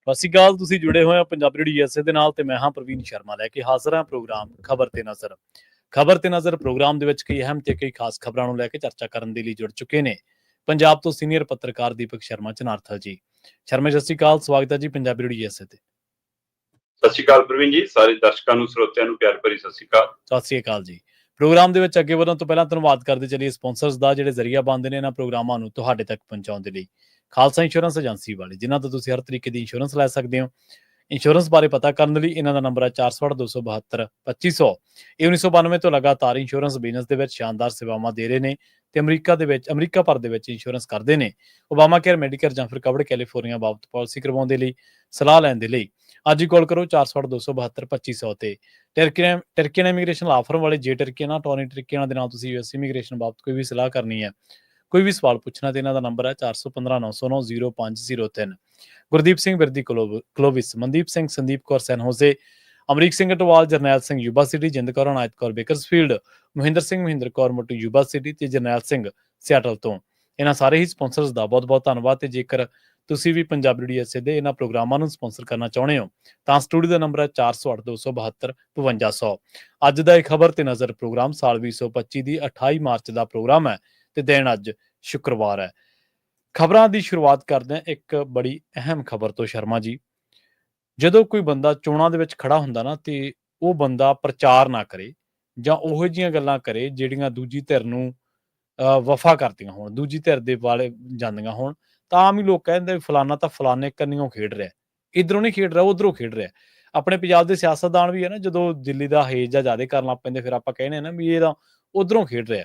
ਸਤਿ ਸ਼੍ਰੀ ਅਕਾਲ। ਤੁਸੀਂ ਜੁੜੇ ਹੋਏ ਹੋ ਪੰਜਾਬੀ ਰੇਡੀਓ ਯੂਐਸਏ ਦੇ ਨਾਲ ਤੇ ਮੈਂ ਹਾਂ ਪ੍ਰਵੀਨ ਸ਼ਰਮਾ ਲੈ ਕੇ ਹਾਜ਼ਰ ਹਾਂ ਪ੍ਰੋਗਰਾਮ ਖਬਰ ਤੇ ਨਜ਼ਰ। ਖਬਰ ਤੇ ਨਜ਼ਰ ਪ੍ਰੋਗਰਾਮ ਦੇ ਵਿੱਚ ਕਈ ਅਹਿਮ ਤੇ ਕਈ ਖਾਸ ਖਬਰਾਂ ਨੂੰ ਲੈ ਕੇ ਚਰਚਾ ਕਰਨ ਦੇ ਲਈ ਜੁੜ ਚੁੱਕੇ ਨੇ ਪੰਜਾਬ ਤੋਂ ਸੀਨੀਅਰ ਪੱਤਰਕਾਰ ਦੀਪਕ ਸ਼ਰਮਾ ਚਨਾਰਥਲ ਜੀ। ਸ਼ਰਮਾ ਸਤਿ ਸ਼੍ਰੀ ਅਕਾਲ, ਸਵਾਗਤ ਹੈ ਜੀ ਪੰਜਾਬੀ ਰੇਡੀਓ ਯੂਐਸਏ ਤੇ। ਸਤਿ ਸ਼੍ਰੀ ਅਕਾਲ ਪ੍ਰਵੀਨ ਜੀ, ਸਾਰੇ ਦਰਸ਼ਕਾਂ ਨੂੰ ਸਰੋਤਿਆਂ ਨੂੰ ਪਿਆਰ ਭਰੀ ਸਤਿ ਸ਼੍ਰੀ ਅਕਾਲ। ਸਤਿ ਸ਼੍ਰੀ ਅਕਾਲ ਜੀ। ਪ੍ਰੋਗਰਾਮ ਦੇ ਵਿੱਚ ਅੱਗੇ ਵਧਣ ਤੋਂ ਪਹਿਲਾਂ ਧੰਨਵਾਦ ਕਰਦੇ ਚੱਲੀਏ ਸਪਾਂਸਰਸ ਦਾ, ਜਿਹੜੇ ਜ਼ਰੀਆ ਬਣਦੇ ਨੇ ਇਹਨਾਂ ਪ੍ਰੋਗਰਾਮਾਂ ਨੂੰ ਤੁਹਾਡੇ ਤੱਕ ਪਹੁੰਚਾਉਣ ਦੇ ਲਈ। ਖਾਲਸਾ ਇੰਸ਼ੋਰੈਂਸ ਏਜੰਸੀ ਵਾਲੇ, ਜਿਨ੍ਹਾਂ ਤੋਂ ਤੁਸੀਂ ਹਰ ਤਰੀਕੇ ਦੀ ਇੰਸ਼ੋਰੈਂਸ ਲੈ ਸਕਦੇ ਹੋ। ਇੰਸ਼ੋਰੈਂਸ ਬਾਰੇ ਪਤਾ ਕਰਨ ਲਈ ਇਹਨਾਂ ਦਾ ਨੰਬਰ ਹੈ 468-272-2500। ਇਹ 1992 ਤੋਂ ਲਗਾਤਾਰ ਇੰਸ਼ੋਰੈਂਸ ਬਿਜ਼ਨਸ ਦੇ ਵਿੱਚ ਸ਼ਾਨਦਾਰ ਸੇਵਾਵਾਂ ਦੇ ਰਹੇ ਨੇ ਤੇ ਅਮਰੀਕਾ ਭਰ ਦੇ ਵਿੱਚ ਇੰਸ਼ੋਰੈਂਸ ਕਰਦੇ ਨੇ। ਓਬਾਮਾ ਕੇਅਰ, ਮੈਡੀਕੇਅਰ ਜਾਂ ਫਿਰ ਕਵਰਡ ਕੈਲੀਫੋਰਨੀਆ ਬਾਬਤ ਪਾਲਿਸੀ ਕਰਵਾਉਣ ਦੇ ਲਈ, ਸਲਾਹ ਲੈਣ ਦੇ ਲਈ ਅੱਜ ਹੀ ਕਾਲ ਕਰੋ 468-272-2500 ਤੇ। ਟਰਕੀਅਨ ਇਮੀਗ੍ਰੇਸ਼ਨ ਲਾਅ ਫਰਮ ਵਾਲੇ, ਜੇ ਟਰਕੀਅਨਾਂ ਟੋਨੀ ਟਰਕੀਅਨਾਂ ਦੇ ਨਾਲ ਤੁਸੀਂ ਯੂਐਸ ਇਮੀਗ੍ਰੇਸ਼ਨ ਬਾਬਤ ਕੋਈ ਵੀ ਸਲਾਹ ਕਰਨੀ ਹੈ, ਕੋਈ ਵੀ ਸਵਾਲ ਪੁੱਛਣਾ, ਤੇ ਇਹਨਾਂ ਦਾ ਨੰਬਰ ਹੈ 415-909-0503। ਗੁਰਦੀਪ ਸਿੰਘ ਬਿਰਦੀ ਕਲੋਵਿਸ, ਮਨਦੀਪ ਸਿੰਘ, ਸੰਦੀਪ ਕੌਰ ਸੈਨ ਹੋਜ਼ੇ, ਅਮਰੀਕ ਸਿੰਘ ਅਟਵਾਲ, ਜਰਨੈਲ ਸਿੰਘ ਯੂਬਾ ਸਿਟੀ, ਜਿੰਦ ਕੌਰ ਅਨਾਇਤ ਕੌਰ ਬੇਕਰਸਫੀਲਡ, ਮਹਿੰਦਰ ਕੌਰ ਮੋਟੂ ਯੂਬਾ ਸਿਟੀ ਤੇ ਜਰਨੈਲ ਸਿੰਘ ਸਿਆਟਲ ਤੋਂ। ਇਹਨਾਂ ਸਾਰੇ ਹੀ ਸਪਾਂਸਰਸ ਦਾ ਬਹੁਤ ਬਹੁਤ ਧੰਨਵਾਦ। ਤੇ ਜੇਕਰ ਤੁਸੀਂ ਵੀ ਪੰਜਾਬੀ ਰੇਡੀਓ ਯੂਐਸਏ ਦੇ ਇਹਨਾਂ ਪ੍ਰੋਗਰਾਮਾਂ ਨੂੰ ਸਪਾਂਸਰ ਕਰਨਾ ਚਾਹੁੰਦੇ ਹੋ ਤਾਂ ਸਟੂਡੀਓ ਦਾ ਨੰਬਰ ਹੈ 408-272-5200। ਅੱਜ ਦਾ ਇਹ ਖਬਰ ਤੇ ਨਜ਼ਰ ਪ੍ਰੋਗਰਾਮ ਸਾਲ 2025 ਦੀ 28 ਮਾਰਚ ਦਾ ਪ੍ਰੋਗਰਾਮ ਹੈ ਤੇ ਦਿਨ ਅੱਜ ਸ਼ੁੱਕਰਵਾਰ ਹੈ। ਖਬਰਾਂ ਦੀ ਸ਼ੁਰੂਆਤ ਕਰਦੇ ਹਾਂ ਇੱਕ ਬੜੀ ਅਹਿਮ ਖਬਰ ਤੋਂ ਸ਼ਰਮਾ ਜੀ। ਜਦੋਂ ਕੋਈ ਬੰਦਾ ਚੋਣਾਂ ਦੇ ਵਿੱਚ ਖੜਾ ਹੁੰਦਾ ਨਾ ਤੇ ਉਹ ਬੰਦਾ ਪ੍ਰਚਾਰ ਨਾ ਕਰੇ ਜਾਂ ਉਹੋ ਜਿਹੀਆਂ ਗੱਲਾਂ ਕਰੇ ਜਿਹੜੀਆਂ ਦੂਜੀ ਧਿਰ ਨੂੰ ਵਫਾ ਕਰਦੀਆਂ ਹੋਣ, ਦੂਜੀ ਧਿਰ ਦੇ ਵਾਲੇ ਜਾਂਦੀਆਂ ਹੋਣ, ਤਾਂ ਆਮ ਹੀ ਲੋਕ ਕਹਿੰਦੇ ਫਲਾਨਾ ਤਾਂ ਫਲਾਨੇ ਕੰਨੀਓ ਖੇਡ ਰਿਹਾ, ਇੱਧਰੋਂ ਨਹੀਂ ਖੇਡ ਰਿਹਾ ਉੱਧਰੋਂ ਖੇਡ ਰਿਹਾ। ਆਪਣੇ ਪੰਜਾਬ ਦੇ ਸਿਆਸਤਦਾਨ ਵੀ ਹੈ ਨਾ, ਜਦੋਂ ਦਿੱਲੀ ਦਾ ਹੇਜ ਜਾਂ ਜ਼ਿਆਦਾ ਕਰਨ ਲੱਗ ਪੈਂਦੇ ਫਿਰ ਆਪਾਂ ਕਹਿੰਦੇ ਨਾ ਵੀ ਇਹ ਤਾਂ ਉੱਧਰੋਂ ਖੇਡ ਰਿਹਾ।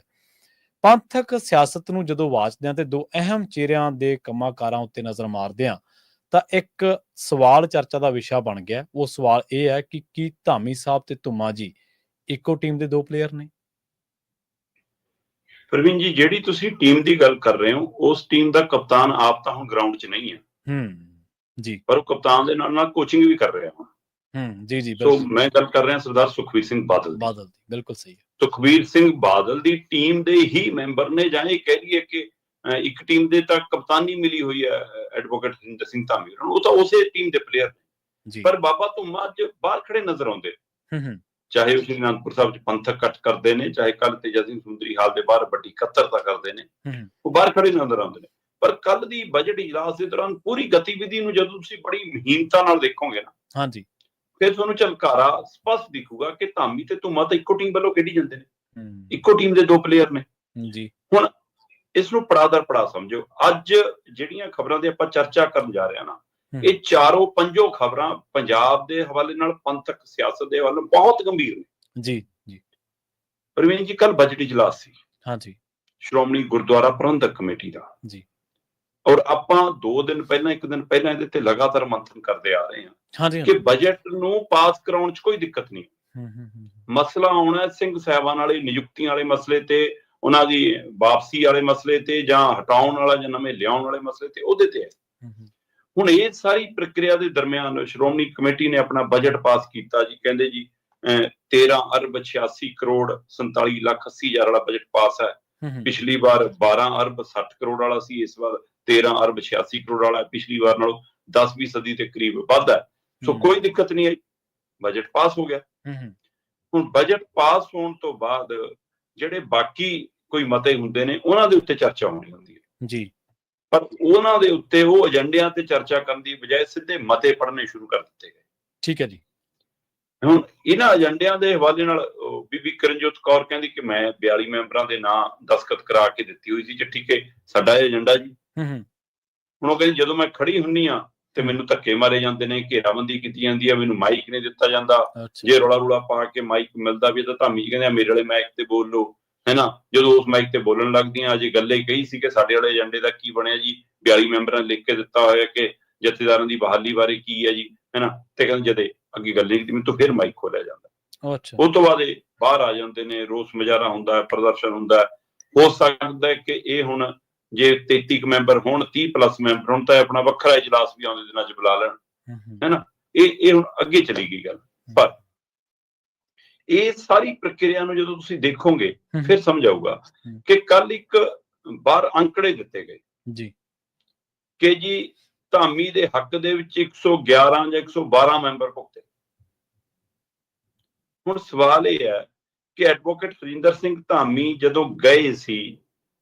ਪੰਥਕ ਸਿਆਸਤ ਨੂੰ ਜਦੋਂ ਵਾਚਦੇ ਹਾਂ ਤੇ ਦੋ ਅਹਿਮ ਚਿਹਰਿਆਂ ਦੇ ਕੰਮਾਂ ਕਾਰਾਂ ਉੱਤੇ ਨਜ਼ਰ ਮਾਰਦੇ ਹਾਂ ਤਾਂ ਇੱਕ ਸਵਾਲ ਚਰਚਾ ਦਾ ਵਿਸ਼ਾ ਬਣ ਗਿਆ। ਉਹ ਸਵਾਲ ਇਹ ਹੈ ਕਿ ਕੀ ਧਾਮੀ ਸਾਹਿਬ ਤੇ ਧੁੰਮਾ ਜੀ ਇੱਕੋ ਟੀਮ ਦੇ ਦੋ ਪਲੇਅਰ ਨੇ? ਪ੍ਰਵੀਨ ਜੀ, ਜਿਹੜੀ ਤੁਸੀਂ ਟੀਮ ਦੀ ਗੱਲ ਕਰ ਰਹੇ ਹੋ, ਉਸ ਟੀਮ ਦਾ ਕਪਤਾਨ ਆਪ ਤਾਂ ਹੁਣ ਗਰਾਊਂਡ 'ਚ ਨਹੀਂ ਹੈ ਜੀ, ਪਰ ਉਹ ਕਪਤਾਨ ਦੇ ਨਾਲ ਕੋਚਿੰਗ ਵੀ ਕਰ ਰਿਹਾ ਹੁਣ। ਜੀ ਸੋ ਮੈਂ ਗੱਲ ਕਰ ਰਿਹਾ ਸਰਦਾਰ ਸੁਖਬੀਰ ਸਿੰਘ ਬਾਦਲ ਦੀ। ਬਿਲਕੁਲ ਸਹੀ ਹੈ। ਸੁਖਬੀਰ ਸਿੰਘ ਬਾਦਲ ਦੀ ਟੀਮ ਦੇ ਹੀ ਮੈਂਬਰ ਨੇ, ਜਾਂ ਇਹ ਕਹਿ ਲਈਏ ਕਿ ਇੱਕ ਟੀਮ ਦੇ ਤਾਂ ਕਪਤਾਨੀ ਮਿਲੀ ਹੋਈ ਹੈ ਐਡਵੋਕੇਟ ਹਰਿੰਦਰ ਸਿੰਘ ਧਾਮੀ, ਉਹ ਤਾਂ ਉਸੇ ਟੀਮ ਦੇ ਪਲੇਅਰ ਨੇ। ਪਰ ਬਾਬਾ ਧੁੰਮਾ ਅੱਜ ਬਾਹਰ ਖੜੇ ਨਜ਼ਰ ਆਉਂਦੇ, ਚਾਹੇ ਉਹ ਸ਼੍ਰੀ ਅਨੰਦਪੁਰ ਸਾਹਿਬ 'ਚ ਪੰਥਕ ਇਕੱਠ ਕਰਦੇ ਨੇ, ਚਾਹੇ ਕੱਲ ਤੇਜਾ ਸਿੰਘ ਸੁੰਦਰੀ ਹਾਲ ਦੇ ਬਾਹਰ ਵੱਡੀ ਇਕੱਤਰਤਾ ਕਰਦੇ ਨੇ, ਉਹ ਬਾਹਰ ਖੜੇ ਨਜ਼ਰ ਆਉਂਦੇ ਨੇ। ਪਰ ਕੱਲ ਦੀ ਬਜਟ ਇਜਲਾਸ ਦੇ ਦੌਰਾਨ ਪੂਰੀ ਗਤੀਵਿਧੀ ਨੂੰ ਜਦੋਂ ਤੁਸੀਂ ਬੜੀ ਮਹੀਨਤਾ ਨਾਲ ਦੇਖੋਗੇ ਨਾ, ਫਿਰ ਤੁਹਾਨੂੰ ਝਲਕਾਰਾ ਸਪਸ਼ਟ ਦਿਖੂਗਾ ਕਿ ਧਾਮੀ ਤੇ ਧੁੰਮਾ ਤਾਂ ਇੱਕੋ ਟੀਮ ਵੱਲੋਂ ਖੇਡੀ ਜਾਂਦੇ ਨੇ, ਇੱਕੋ ਟੀਮ ਦੇ ਦੋ ਪਲੇਅਰ ਨੇ। ਹੁਣ ਇਸ ਨੂੰ ਪੜਾਅ ਦਰ ਪੜਾਅ ਸਮਝੋ। ਅੱਜ ਜਿਹੜੀਆਂ ਖਬਰਾਂ ਦੀ ਆਪਾਂ ਚਰਚਾ ਕਰਨ ਜਾ ਰਹੇ ਹਾਂ ਨਾ, ਇਹ ਚਾਰੋਂ ਪੰਜੋ ਖਬਰਾਂ ਪੰਜਾਬ ਦੇ ਹਵਾਲੇ ਨਾਲ, ਪੰਥਕ ਸਿਆਸਤ ਦੇ ਹਵਾਲੇ ਬਹੁਤ ਗੰਭੀਰ ਨੇ। ਜੀ ਪ੍ਰਵੀਨ ਜੀ, ਕੱਲ ਬਜਟ ਇਜਲਾਸ ਸੀ ਸ਼੍ਰੋਮਣੀ ਗੁਰਦੁਆਰਾ ਪ੍ਰਬੰਧਕ ਕਮੇਟੀ ਦਾ, ਔਰ ਆਪਾਂ 2 ਦਿਨ ਪਹਿਲਾਂ, 1 ਦਿਨ ਪਹਿਲਾਂ ਇਹਦੇ ਤੇ ਲਗਾਤਾਰ ਮੰਥਨ ਕਰਦੇ ਆ ਰਹੇ ਹਾਂ ਕਿ ਬਜਟ ਨੂੰ ਪਾਸ ਕਰਾਉਣ 'ਚ ਕੋਈ ਦਿੱਕਤ ਨਹੀਂ। ਮਸਲਾ ਆਉਣਾ ਸਿੰਘ ਸਾਹਿਬਾਨ ਵਾਲੇ ਨਿਯੁਕਤੀਆਂ ਵਾਲੇ ਮਸਲੇ ਤੇ, ਉਹਨਾਂ ਦੀ ਵਾਪਸੀ ਵਾਲੇ ਮਸਲੇ ਤੇ, ਜਾਂ ਹਟਾਉਣ ਵਾਲਾ ਜਾਂ ਨਵੇਂ ਲਿਆਉਣ ਵਾਲੇ ਮਸਲੇ ਤੇ, ਉਹਦੇ ਤੇ ਹੈ। ਹੁਣ ਇਹ ਸਾਰੀ ਪ੍ਰਕਿਰਿਆ ਦੇ ਦਰਮਿਆਨ ਸ਼੍ਰੋਮਣੀ ਕਮੇਟੀ ਨੇ ਆਪਣਾ ਬਜਟ ਪਾਸ ਕੀਤਾ ਜੀ। ਕਹਿੰਦੇ ਜੀ 13 ਅਰਬ 86 ਕਰੋੜ 47 ਲੱਖ 80 ਹਜ਼ਾਰ ਵਾਲਾ ਬਜਟ ਪਾਸ ਹੈ। ਪਿਛਲੀ ਵਾਰ 12 ਅਰਬ 60 ਕਰੋੜ ਵਾਲਾ ਸੀ, ਇਸ ਵਾਰ 13 ਅਰਬ 86 ਕਰੋੜ ਵਾਲਾ, ਪਿਛਲੀ ਵਾਰ ਨਾਲੋਂ 10% ਦੇ ਕਰੀਬ ਵੱਧ ਹੈ। ਸੋ ਕੋਈ ਦਿੱਕਤ ਨਹੀਂ ਆਈ, ਬਜਟ ਪਾਸ ਹੋ ਗਿਆ। ਹੁਣ ਬਜਟ ਪਾਸ ਹੋਣ ਤੋਂ ਬਾਅਦ ਜਿਹੜੇ ਬਾਕੀ ਕੋਈ ਮਤੇ ਹੁੰਦੇ ਨੇ, ਉਹਨਾਂ ਦੇ ਉੱਤੇ ਚਰਚਾ ਹੋਣੀ ਹੁੰਦੀ ਹੈ ਪਰ ਉਹਨਾਂ ਦੇ ਉੱਤੇ ਉਹ ਏਜੰਡਿਆਂ ਤੇ ਚਰਚਾ ਕਰਨ ਦੀ ਬਜਾਏ ਸਿੱਧੇ ਮਤੇ ਪੜ੍ਹਨੇ ਸ਼ੁਰੂ ਕਰ ਦਿੱਤੇ ਗਏ। ਠੀਕ ਹੈ ਜੀ। ਹੁਣ ਇਹਨਾਂ ਏਜੰਡਿਆਂ ਦੇ ਹਵਾਲੇ ਨਾਲ ਬੀਬੀ ਕਿਰਨਜੋਤ ਕੌਰ ਕਹਿੰਦੀ ਕਿ ਮੈਂ 42 ਮੈਂਬਰਾਂ ਦੇ ਨਾਂ ਦਸਤਖਤ ਕਰਾ ਕੇ ਦਿੱਤੀ ਹੋਈ ਸੀ ਚਿੱਠੀ ਕਿ ਸਾਡਾ ਏਜੰਡਾ ਜੀ। ਹੁਣ ਉਹ ਕਹਿੰਦੀ ਜਦੋਂ ਮੈਂ ਖੜੀ ਹੁੰਨੀ ਆ ਤੇ ਮੈਨੂੰ ਧੱਕੇ ਮਾਰੇ ਜਾਂਦੇ ਨੇ, ਘੇਰਾਬੰਦੀ ਕੀਤੀ ਜਾਂਦੀ ਆ, ਮੈਨੂੰ ਮਾਈਕ ਨਹੀਂ ਦਿੱਤਾ ਜਾਂਦਾ। ਜੇ ਰੌਲਾ ਪਾ ਕੇ ਮਾਈਕ ਮਿਲਦਾ ਵੀ ਤਾਂ ਧਾਮੀ ਜੀ ਕਹਿੰਦੇ ਮੇਰੇ ਵਾਲੇ ਮਾਈਕ ਤੇ ਬੋਲ ਲਓ, ਹੈ ਨਾ। ਜਦੋਂ ਉਸ ਮਾਈਕ ਤੇ ਬੋਲਣ ਲੱਗਦੀਆਂ, ਅਜੇ ਗੱਲੇ ਕਹੀ ਸੀ ਕਿ ਸਾਡੇ ਵਾਲੇ ਏਜੰਡੇ ਦਾ ਕੀ ਬਣਿਆ ਜੀ, 42 ਮੈਂਬਰਾਂ ਨੇ ਲਿਖ ਕੇ ਦਿੱਤਾ ਹੋਇਆ ਕਿ ਜਥੇਦਾਰਾਂ ਦੀ ਬਹਾਲੀ ਬਾਰੇ ਕੀ ਹੈ ਜੀ, ਹੈ ਨਾ। ਤੇ ਕਹਿੰਦੇ ਜਦੇ ਅੱਗੇ ਗੱਲ ਨਹੀਂ ਕੀਤੀ, ਮੈਨੂੰ ਤਾਂ ਫਿਰ ਮਾਈਕ ਖੋਲਿਆ ਜਾਂਦਾ। ਉਸ ਤੋਂ ਬਾਅਦ ਇਹ ਬਾਹਰ ਆ ਜਾਂਦੇ ਨੇ, ਰੋਸ ਮੁਜ਼ਾਹਰਾ ਹੁੰਦਾ, ਪ੍ਰਦਰਸ਼ਨ ਹੁੰਦਾ। ਹੋ ਸਕਦਾ ਕਿ ਇਹ ਹੁਣ ਜੇ 33 ਮੈਂਬਰ ਹੋਣ, 30+ ਮੈਂਬਰ ਹੋਣ, ਤਾਂ ਆਪਣਾ ਵੱਖਰਾ ਇਜਲਾਸ ਵੀ ਆਉਂਦੇ ਦਿਨਾਂ 'ਚ ਬੁਲਾ ਲੈਣ, ਹੈ ਨਾ। ਇਹ ਹੁਣ ਅੱਗੇ ਚਲੀ ਗਈ ਗੱਲ। ਪਰ ਇਹ ਸਾਰੀ ਪ੍ਰਕਿਰਿਆ ਨੂੰ ਜਦੋਂ ਤੁਸੀਂ ਦੇਖੋਗੇ ਫਿਰ ਸਮਝ ਆਊਗਾ ਕਿ ਕੱਲ ਇੱਕ ਬਾਹਰ ਅੰਕੜੇ ਦਿੱਤੇ ਗਏ ਜੀ ਕਿ ਜੀ ਧਾਮੀ ਦੇ ਹੱਕ ਦੇ ਵਿੱਚ 111 ਜਾਂ 112 ਮੈਂਬਰ ਭੁਗਤੇ। ਹੁਣ ਸਵਾਲ ਇਹ ਹੈ ਕਿ ਐਡਵੋਕੇਟ ਹਰਿੰਦਰ ਸਿੰਘ ਧਾਮੀ ਜਦੋਂ ਗਏ ਸੀ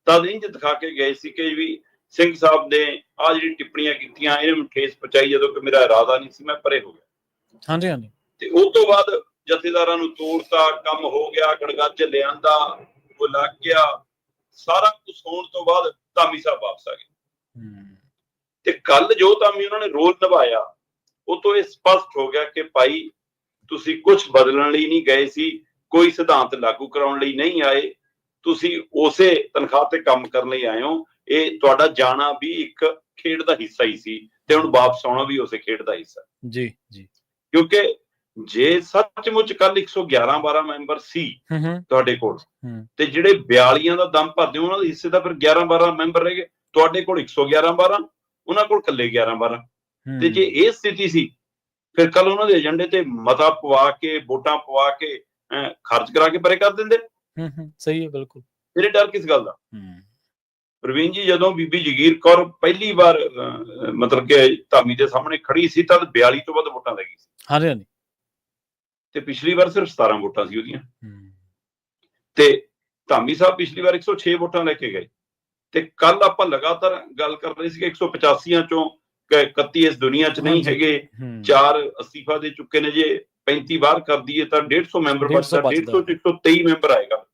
ਤਦ ਇੰਝ ਦਿਖਾ ਕੇ ਗਏ ਸੀ ਕਿ ਵੀ ਸਿੰਘ ਸਾਹਿਬ ਨੇ ਆਹ ਜਿਹੜੀ ਟਿੱਪਣੀਆਂ ਕੀਤੀਆਂ ਇਹਨੂੰ ਠੇਸ ਪਹੁੰਚਾਈ, ਜਦੋਂ ਕਿ ਮੇਰਾ ਇਰਾਦਾ ਨਹੀਂ ਸੀ, ਮੈਂ ਪਰੇ ਹੋ ਗਿਆ। ਹਾਂਜੀ ਹਾਂਜੀ। ਤੇ ਉਸ ਤੋਂ ਬਾਅਦ ਜਥੇਦਾਰਾਂ ਨੂੰ ਤੋੜਤਾ, ਕੰਮ ਹੋ ਗਿਆ, ਗੜਗੱਜ ਲਿਆਂਦਾ, ਉਹ ਲੱਗ ਗਿਆ, ਸਾਰਾ ਕੁਝ ਹੋਣ ਤੋਂ ਬਾਅਦ ਧਾਮੀ ਸਾਹਿਬ ਵਾਪਸ ਆ ਗਏ। ਤੇ ਕੱਲ ਜੋ ਧਾਮੀ ਉਹਨਾਂ ਨੇ ਰੋਲ ਨਿਭਾਇਆ ਉਹ ਤੋਂ ਇਹ ਸਪਸ਼ਟ ਹੋ ਗਿਆ ਕਿ ਭਾਈ ਤੁਸੀਂ ਕੁਝ ਬਦਲਣ ਲਈ ਨਹੀਂ ਗਏ ਸੀ, ਕੋਈ ਸਿਧਾਂਤ ਲਾਗੂ ਕਰਾਉਣ ਲਈ ਨਹੀਂ ਆਏ, ਤੁਸੀਂ ਉਸੇ ਤਨਖਾਹ ਤੇ ਕੰਮ ਕਰਨ ਲਈ ਆਏ ਹੋ। ਇਹ ਤੁਹਾਡਾ ਜਾਣਾ ਵੀ ਇੱਕ ਖੇਡ ਦਾ ਹਿੱਸਾ ਹੀ ਸੀ ਤੇ ਹੁਣ ਵਾਪਸ ਆਉਣਾ ਵੀ ਉਸੇ ਖੇਡ ਦਾ ਹਿੱਸਾ ਜੀ ਜੀ। ਕਿਉਂਕਿ ਜੇ ਸੱਚਮੁੱਚ ਕੱਲ 111-12 ਮੈਂਬਰ ਸੀ ਤੁਹਾਡੇ ਕੋਲ ਤੇ ਜਿਹੜੇ 42 ਦਾ ਦਮ ਭਰਦੇ ਉਹਨਾਂ ਦੇ ਹਿੱਸੇ ਦਾ ਫਿਰ 11-12 ਮੈਂਬਰ ਰਹਿ ਗਏ, ਤੁਹਾਡੇ ਕੋਲ 111-12, ਉਹਨਾਂ ਕੋਲ ਇਕੱਲੇ 11-12। ਤੇ ਜੇ ਇਹ ਸਥਿਤੀ ਸੀ ਫਿਰ ਕੱਲ ਉਹਨਾਂ ਦੇ ਏਜੰਡੇ ਤੇ ਮਤਾ ਪਵਾ ਕੇ, ਵੋਟਾਂ ਪਵਾ ਕੇ, ਖਰਚ ਕਰਾ ਕੇ ਪਰੇ ਕਰ ਦਿੰਦੇ। ਸਹੀ ਹੈ, ਬਿਲਕੁਲ। ਮੇਰੇ ਡਰ ਕਿਸ ਗੱਲ ਦਾ? ਪ੍ਰਵੀਨ ਜੀ, ਜਦੋਂ ਬੀਬੀ ਜਗੀਰ ਕੌਰ ਪਹਿਲੀ ਵਾਰ ਮਤਲਬ ਕਿ ਧਾਮੀ ਦੇ ਸਾਹਮਣੇ ਖੜੀ ਸੀ ਤਦ 42 ਤੋਂ ਵੱਧ ਵੋਟਾਂ ਲੈ ਗਈ ਸੀ। ਹਾਂਜੀ ਹਾਂਜੀ। ਤੇ ਪਿਛਲੀ ਵਾਰ ਸਿਰਫ 17 ਵੋਟਾਂ ਸੀ ਉਹਦੀਆਂ। ਤੇ ਧਾਮੀ ਸਾਹਿਬ ਪਿਛਲੀ ਵਾਰ 106 ਵੋਟਾਂ ਲੈ ਕੇ ਗਏ। ਤੇ ਕੱਲ ਆਪਾਂ ਲਗਾਤਾਰ ਗੱਲ ਕਰ ਰਹੇ ਸੀ ਕਿ 185 ਚੋਂ 31 ਇਸ ਦੁਨੀਆ 'ਚ ਨਹੀਂ ਹੈਗੇ, 4 ਅਸਤੀਫਾ ਦੇ ਚੁੱਕੇ ਨੇ। ਜੇ 35 ਬਾਹਰ ਕਰ ਦਈਏ ਤਾਂ 150 ਮੈਂਬਰ ਬਚਦਾ, 150 ਚ 123 ਮੈਂਬਰ ਆਏਗਾ।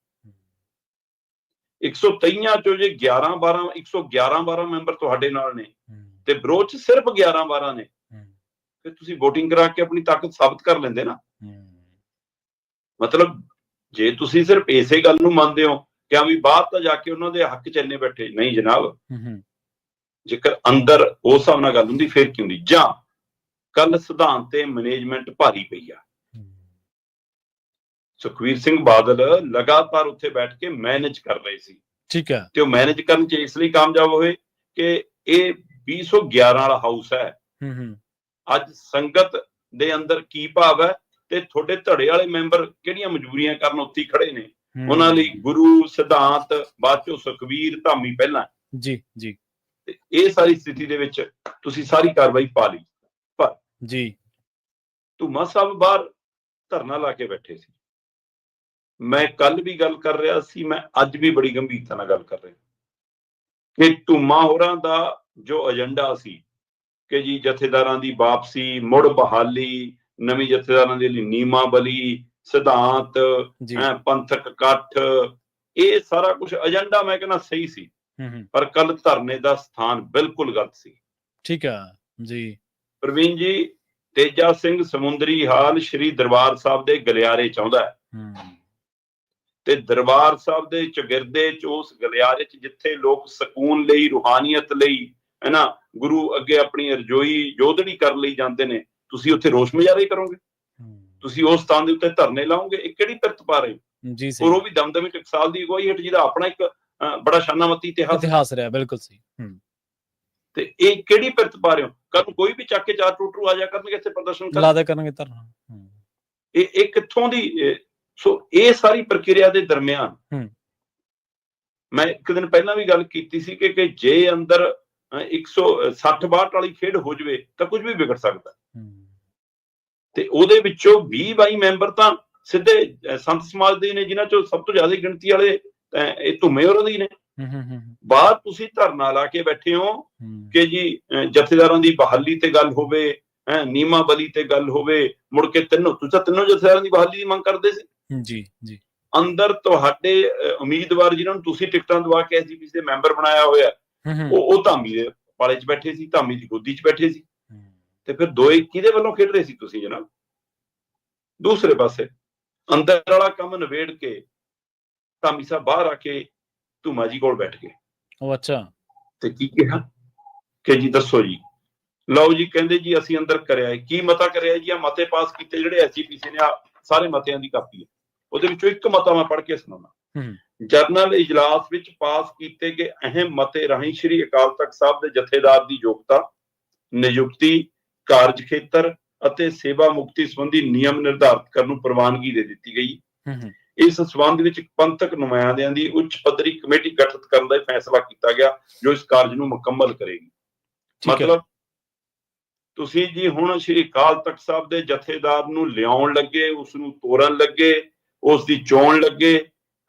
123 ਚੋਂ ਜੇ 111-12 ਮੈਂਬਰ ਤੁਹਾਡੇ ਨਾਲ ਨੇ ਤੇ ਵਿਰੋਧ 'ਚ ਸਿਰਫ 11-12 ਨੇ, ਫਿਰ ਤੁਸੀਂ VOTING ਕਰਾ ਕੇ ਆਪਣੀ ਤਾਕਤ ਸਾਬਤ ਕਰ ਲੈਂਦੇ ਨਾ। ਮਤਲਬ ਜੇ ਤੁਸੀਂ ਸਿਰਫ ਇਸੇ ਗੱਲ ਨੂੰ ਮੰਨਦੇ ਹੋ ਕਿ ਵੀ ਬਾਹਰ ਤਾਂ ਜਾ ਕੇ ਉਹਨਾਂ ਦੇ ਹੱਕ 'ਚ ਇੰਨੇ ਬੈਠੇ, ਨਹੀਂ ਜਨਾਬ, ਜੇਕਰ ਅੰਦਰ ਉਸ ਹਿਸਾਬ ਨਾਲ ਗੱਲ ਹੁੰਦੀ ਫਿਰ ਕੀ ਹੁੰਦੀ। ਜਾਂ ਕੱਲ ਸਿਧਾਂਤ ਤੇ ਮੈਨੇਜਮੈਂਟ ਭਾਰੀ ਪਈ ਆ। ਸੁਖਬੀਰ ਸਿੰਘ ਬਾਦਲ ਲਗਾਤਾਰ ਉੱਥੇ ਬੈਠ ਕੇ ਮੈਨੇਜ ਕਰ ਰਹੇ ਸੀ, ਠੀਕ ਹੈ, ਤੇ ਉਹ ਮੈਨੇਜ ਕਰਨ 'ਚ ਇਸ ਲਈ ਕਾਮਯਾਬ ਹੋਏ ਕਿ ਇਹ 211 ਵਾਲਾ ਹਾਊਸ ਹੈ। ਅੱਜ ਸੰਗਤ ਦੇ ਅੰਦਰ ਕੀ ਭਾਵ ਹੈ ਤੇ ਤੁਹਾਡੇ ਧੜੇ ਵਾਲੇ ਮੈਂਬਰ ਕਿਹੜੀਆਂ ਮਜਬੂਰੀਆਂ ਕਰਨ ਉੱਥੇ ਖੜੇ ਨੇ। ਉਹਨਾਂ ਲਈ ਗੁਰੂ, ਸਿਧਾਂਤ, ਬਾਅਦ ਚੋਂ ਸੁਖਬੀਰ, ਧਾਮੀ ਪਹਿਲਾਂ ਜੀ ਜੀ। ਤੇ ਇਹ ਸਾਰੀ ਸਥਿਤੀ ਦੇ ਵਿੱਚ ਤੁਸੀਂ ਸਾਰੀ ਕਾਰਵਾਈ ਪਾ ਲਈ। ਪਰ ਜੀ ਧੂਮਾ ਸਾਹਿਬ ਬਾਹਰ ਧਰਨਾ ਲਾ ਕੇ ਬੈਠੇ ਸੀ। ਮੈਂ ਕੱਲ ਵੀ ਗੱਲ ਕਰ ਰਿਹਾ ਸੀ, ਮੈਂ ਅੱਜ ਵੀ ਬੜੀ ਗੰਭੀਰਤਾ ਨਾਲ ਗੱਲ ਕਰ ਰਿਹਾ ਕਿ ਧੂਮਾ ਹੋਰਾਂ ਦਾ ਜੋ ਏਜੰਡਾ ਸੀ ਕਿ ਜੀ ਜਥੇਦਾਰਾਂ ਦੀ ਵਾਪਸੀ, ਮੁੜ ਬਹਾਲੀ, ਨਵੀਂ ਜਥੇਦਾਰਾਂ ਦੇ ਲਈ ਨੀਮਾਬਲੀ, ਸਿਧਾਂਤ, ਪੰਥਕ ਇਕੱਠ, ਇਹ ਸਾਰਾ ਕੁਝ ਏਜੰਡਾ ਮੈਂ ਕਹਿੰਦਾ ਸਹੀ ਸੀ। ਪਰ ਕੱਲ ਧਰਨੇ ਦਾ ਸਥਾਨ ਬਿਲਕੁਲ ਗਲਤ ਸੀ। ਠੀਕ ਹੈ ਜੀ। ਪ੍ਰਵੀਨ ਜੀ, ਤੇਜਾ ਸਿੰਘ ਸਮੁੰਦਰੀ ਹਾਲ ਸ਼੍ਰੀ ਦਰਬਾਰ ਸਾਹਿਬ ਦੇ ਗਲਿਆਰੇ ਚਾਹੁੰਦਾ ਹੈ ਤੇ ਦਰਬਾਰ ਸਾਹਿਬ ਦੇ ਚੌਗਿਰਦੇ 'ਚ, ਉਸ ਗਲਿਆਰੇ 'ਚ ਜਿੱਥੇ ਲੋਕ ਸਕੂਨ ਲਈ, ਰੂਹਾਨੀਅਤ ਲਈ, ਹੈ ਨਾ, ਗੁਰੂ ਅੱਗੇ ਆਪਣੀ ਰਜੋਈ ਜੋਦੜੀ ਕਰਨ ਲਈ ਜਾਂਦੇ ਨੇ, ਤੁਸੀਂ ਉੱਥੇ ਰੋਸ ਮੁਜ਼ਾਹਰੇ ਕਰੋਗੇ? ਤੁਸੀਂ ਉਸ ਸਥਾਨ ਦੇ ਉੱਤੇ ਧਰਨੇ ਲਾਓਗੇ? ਇਹ ਕਿਹੜੀ ਪਿਰਤ ਪਾ ਰਹੇ ਹੋ? ਔਰ ਉਹ ਵੀ ਦਮਦਮੀ ਟਕਸਾਲ ਦੀ ਅਗਵਾਈ ਹੇਠ, ਜਿਹਦਾ ਆਪਣਾ ਇੱਕ ਬੜਾ ਸ਼ਾਨਾਮਤੀ ਇਤਿਹਾਸ ਰਿਹਾ। ਬਿਲਕੁਲ ਸਹੀ। ਤੇ ਇਹ ਕਿਹੜੀ ਪਿਰਤ ਪਾ ਰਹੇ ਹੋ? ਕੱਲ ਕੋਈ ਵੀ ਚੱਕ ਕੇ 4 ਟੂਟਰੂ ਆ ਜਾ ਕਰਨਗੇ ਇੱਥੇ ਪ੍ਰਦਰਸ਼ਨ ਕਰਨਗੇ ਧਰਨਾ। ਇਹ ਕਿੱਥੋਂ ਦੀ? ਸੋ ਇਹ ਸਾਰੀ ਪ੍ਰਕਿਰਿਆ ਦੇ ਦਰਮਿਆਨ ਮੈਂ ਇੱਕ ਦਿਨ ਪਹਿਲਾਂ ਵੀ ਗੱਲ ਕੀਤੀ ਸੀ ਕਿ ਜੇ ਅੰਦਰ 160-62 ਵਾਲੀ ਖੇਡ ਹੋ ਜਾਵੇ ਤਾਂ ਕੁਝ ਵੀ ਵਿਗੜ ਸਕਦਾ। ਤੇ ਉਹਦੇ ਵਿੱਚੋਂ 20-22 ਮੈਂਬਰ ਤਾਂ ਸਿੱਧੇ ਸੰਤ ਸਮਾਜ ਦੇ ਨੇ, ਜਿਨ੍ਹਾਂ ਚੋਂ ਸਭ ਤੋਂ ਜ਼ਿਆਦਾ ਗਿਣਤੀ ਵਾਲੇ ਇਹ ਧੁੰਮੇ ਹੋਰਾਂ ਦੀ ਨੇ। ਬਾਹਰ ਤੁਸੀਂ ਧਰਨਾ ਲਾ ਕੇ ਬੈਠੇ ਹੋ ਕਿ ਜੀ ਜਥੇਦਾਰਾਂ ਦੀ ਬਹਾਲੀ ਤੇ ਗੱਲ ਹੋਵੇ, ਨੀਮਾਬਲੀ ਤੇ ਗੱਲ ਹੋਵੇ, ਮੁੜ ਕੇ ਤੁਸੀਂ ਤਿੰਨੋਂ ਜਥੇਦਾਰਾਂ ਦੀ ਬਹਾਲੀ ਦੀ ਮੰਗ ਕਰਦੇ ਸੀ। ਜੀ ਜੀ। ਅੰਦਰ ਤੁਹਾਡੇ ਉਮੀਦਵਾਰ ਜਿਨ੍ਹਾਂ ਨੂੰ ਤੁਸੀਂ ਟਿਕਟਾਂ ਦਵਾ ਕੇ SGPC ਦੇ ਮੈਂਬਰ ਬਣਾਇਆ ਹੋਇਆ, ਉਹ ਧਾਮੀ ਦੇ ਪਾਲੇ 'ਚ ਬੈਠੇ ਸੀ, ਧਾਮੀ ਦੀ ਗੋਦੀ 'ਚ ਬੈਠੇ ਸੀ। ਤੇ ਫਿਰ ਦੋਏ ਕਿਹਦੇ ਵੱਲੋਂ ਖੇਡ ਰਹੇ ਸੀ ਤੁਸੀਂ ਜਨਾਬ? ਦੂਸਰੇ ਪਾਸੇ ਅੰਦਰ ਵਾਲਾ ਕੰਮ ਨਿਬੇੜ ਕੇ ਧਾਮੀ ਸਾਹਿਬ ਬਾਹਰ ਆ ਕੇ ਧੂਮਾ ਜੀ ਕੋਲ ਬੈਠ ਗਏ। ਉਹ ਅੱਛਾ। ਤੇ ਕੀ ਕਿਹਾ ਕਿ ਜੀ ਦੱਸੋ ਜੀ। ਲਓ ਜੀ, ਕਹਿੰਦੇ ਜੀ ਅਸੀਂ ਅੰਦਰ ਕਰਿਆ ਕੀ ਮਤਾ ਕਰਿਆ ਜੀ, ਆ ਮਤੇ ਪਾਸ ਕੀਤੇ ਜਿਹੜੇ SGPC ਨੇ, ਆ ਸਾਰੇ ਮਤਿਆਂ ਦੀ ਕਾਪੀ ਹੈ। ਉਹਦੇ ਵਿੱਚੋਂ ਇੱਕ ਮਤਾ ਮੈਂ ਪੜ੍ਹ ਕੇ ਸੁਣਾਉਣਾ। ਜਰਨਲ ਇਜਲਾਸ ਵਿੱਚ ਪਾਸ ਕੀਤੇ ਗਏ ਅਹਿਮ ਮਤੇ ਰਾਹੀਂ ਸ਼੍ਰੀ ਅਕਾਲ ਤਖਤ ਸਾਹਿਬ ਦੇ ਜਥੇਦਾਰ ਦੀ ਯੋਗਤਾ, ਨਿਯੁਕਤੀ, ਕਾਰਜ ਖੇਤਰ ਅਤੇ ਸੇਵਾ ਮੁਕਤੀ ਸੰਬੰਧੀ ਨਿਯਮ ਨਿਰਧਾਰਿਤ ਕਰਨ ਨੂੰ ਪ੍ਰਵਾਨਗੀ ਦੇ ਦਿੱਤੀ ਗਈ। ਇਸ ਸੰਬੰਧ ਵਿੱਚ ਪੰਥਕ ਨੁਮਾਇੰਦਿਆਂ ਦੀ ਉੱਚ ਪੱਧਰੀ ਕਮੇਟੀ ਗਠਿਤ ਕਰਨ ਦਾ ਫੈਸਲਾ ਕੀਤਾ ਗਿਆ ਜੋ ਇਸ ਕਾਰਜ ਨੂੰ ਮੁਕੰਮਲ ਕਰੇਗੀ। ਮਤਲਬ ਤੁਸੀਂ ਜੀ ਹੁਣ ਸ਼੍ਰੀ ਅਕਾਲ ਤਖਤ ਸਾਹਿਬ ਦੇ ਜਥੇਦਾਰ ਨੂੰ ਲਿਆਉਣ ਲੱਗੇ, ਉਸ ਨੂੰ ਤੋੜਨ ਲੱਗੇ, ਉਸ ਦੀ ਚੋਣ ਲੱਗੇ,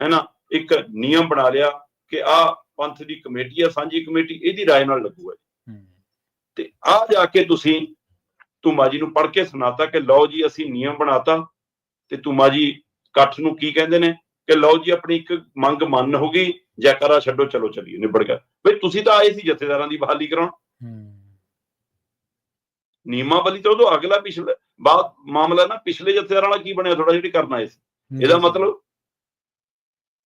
ਹੈ ਨਾ। ਇੱਕ ਨਿਯਮ ਬਣਾ ਲਿਆ ਕਿ ਆਹ ਪੰਥ ਦੀ ਕਮੇਟੀ ਆ, ਸਾਂਝੀ ਕਮੇਟੀ, ਇਹਦੀ ਰਾਏ ਨਾਲ ਲੱਗੂਗਾ। ਤੇ ਆ ਜਾ ਕੇ ਤੁਸੀਂ ਧੂਮਾ ਜੀ ਨੂੰ ਪੜ੍ਹ ਕੇ ਸੁਣਾਤਾ ਕਿ ਲਓ ਜੀ ਅਸੀਂ ਨਿਯਮ ਬਣਾਤਾ। ਤੇ ਧੂਮਾ ਜੀ ਇਕੱਠ ਨੂੰ ਕੀ ਕਹਿੰਦੇ ਨੇ ਕਿ ਲਓ ਜੀ ਆਪਣੀ ਇੱਕ ਮੰਗ ਮੰਨ ਹੋ ਗਈ, ਜੈਕਾਰਾ ਛੱਡੋ, ਚਲੋ ਚੱਲੀਏ, ਨਿਬੜ ਗਿਆ। ਬਈ ਤੁਸੀਂ ਤਾਂ ਆਏ ਸੀ ਜਥੇਦਾਰਾਂ ਦੀ ਬਹਾਲੀ ਕਰਾਉਣ। ਨਿਯਮਾਵਲੀ ਤੋਂ ਉਦੋਂ ਅਗਲਾ ਪਿਛਲੇ ਬਾਅਦ ਮਾਮਲਾ ਨਾ ਪਿਛਲੇ ਜਥੇਦਾਰਾਂ ਵਾਲਾ ਕੀ ਬਣਿਆ ਥੋੜਾ ਜਿਹੜੀ ਕਰਨ ਆਏ ਸੀ। ਇਹਦਾ ਮਤਲਬ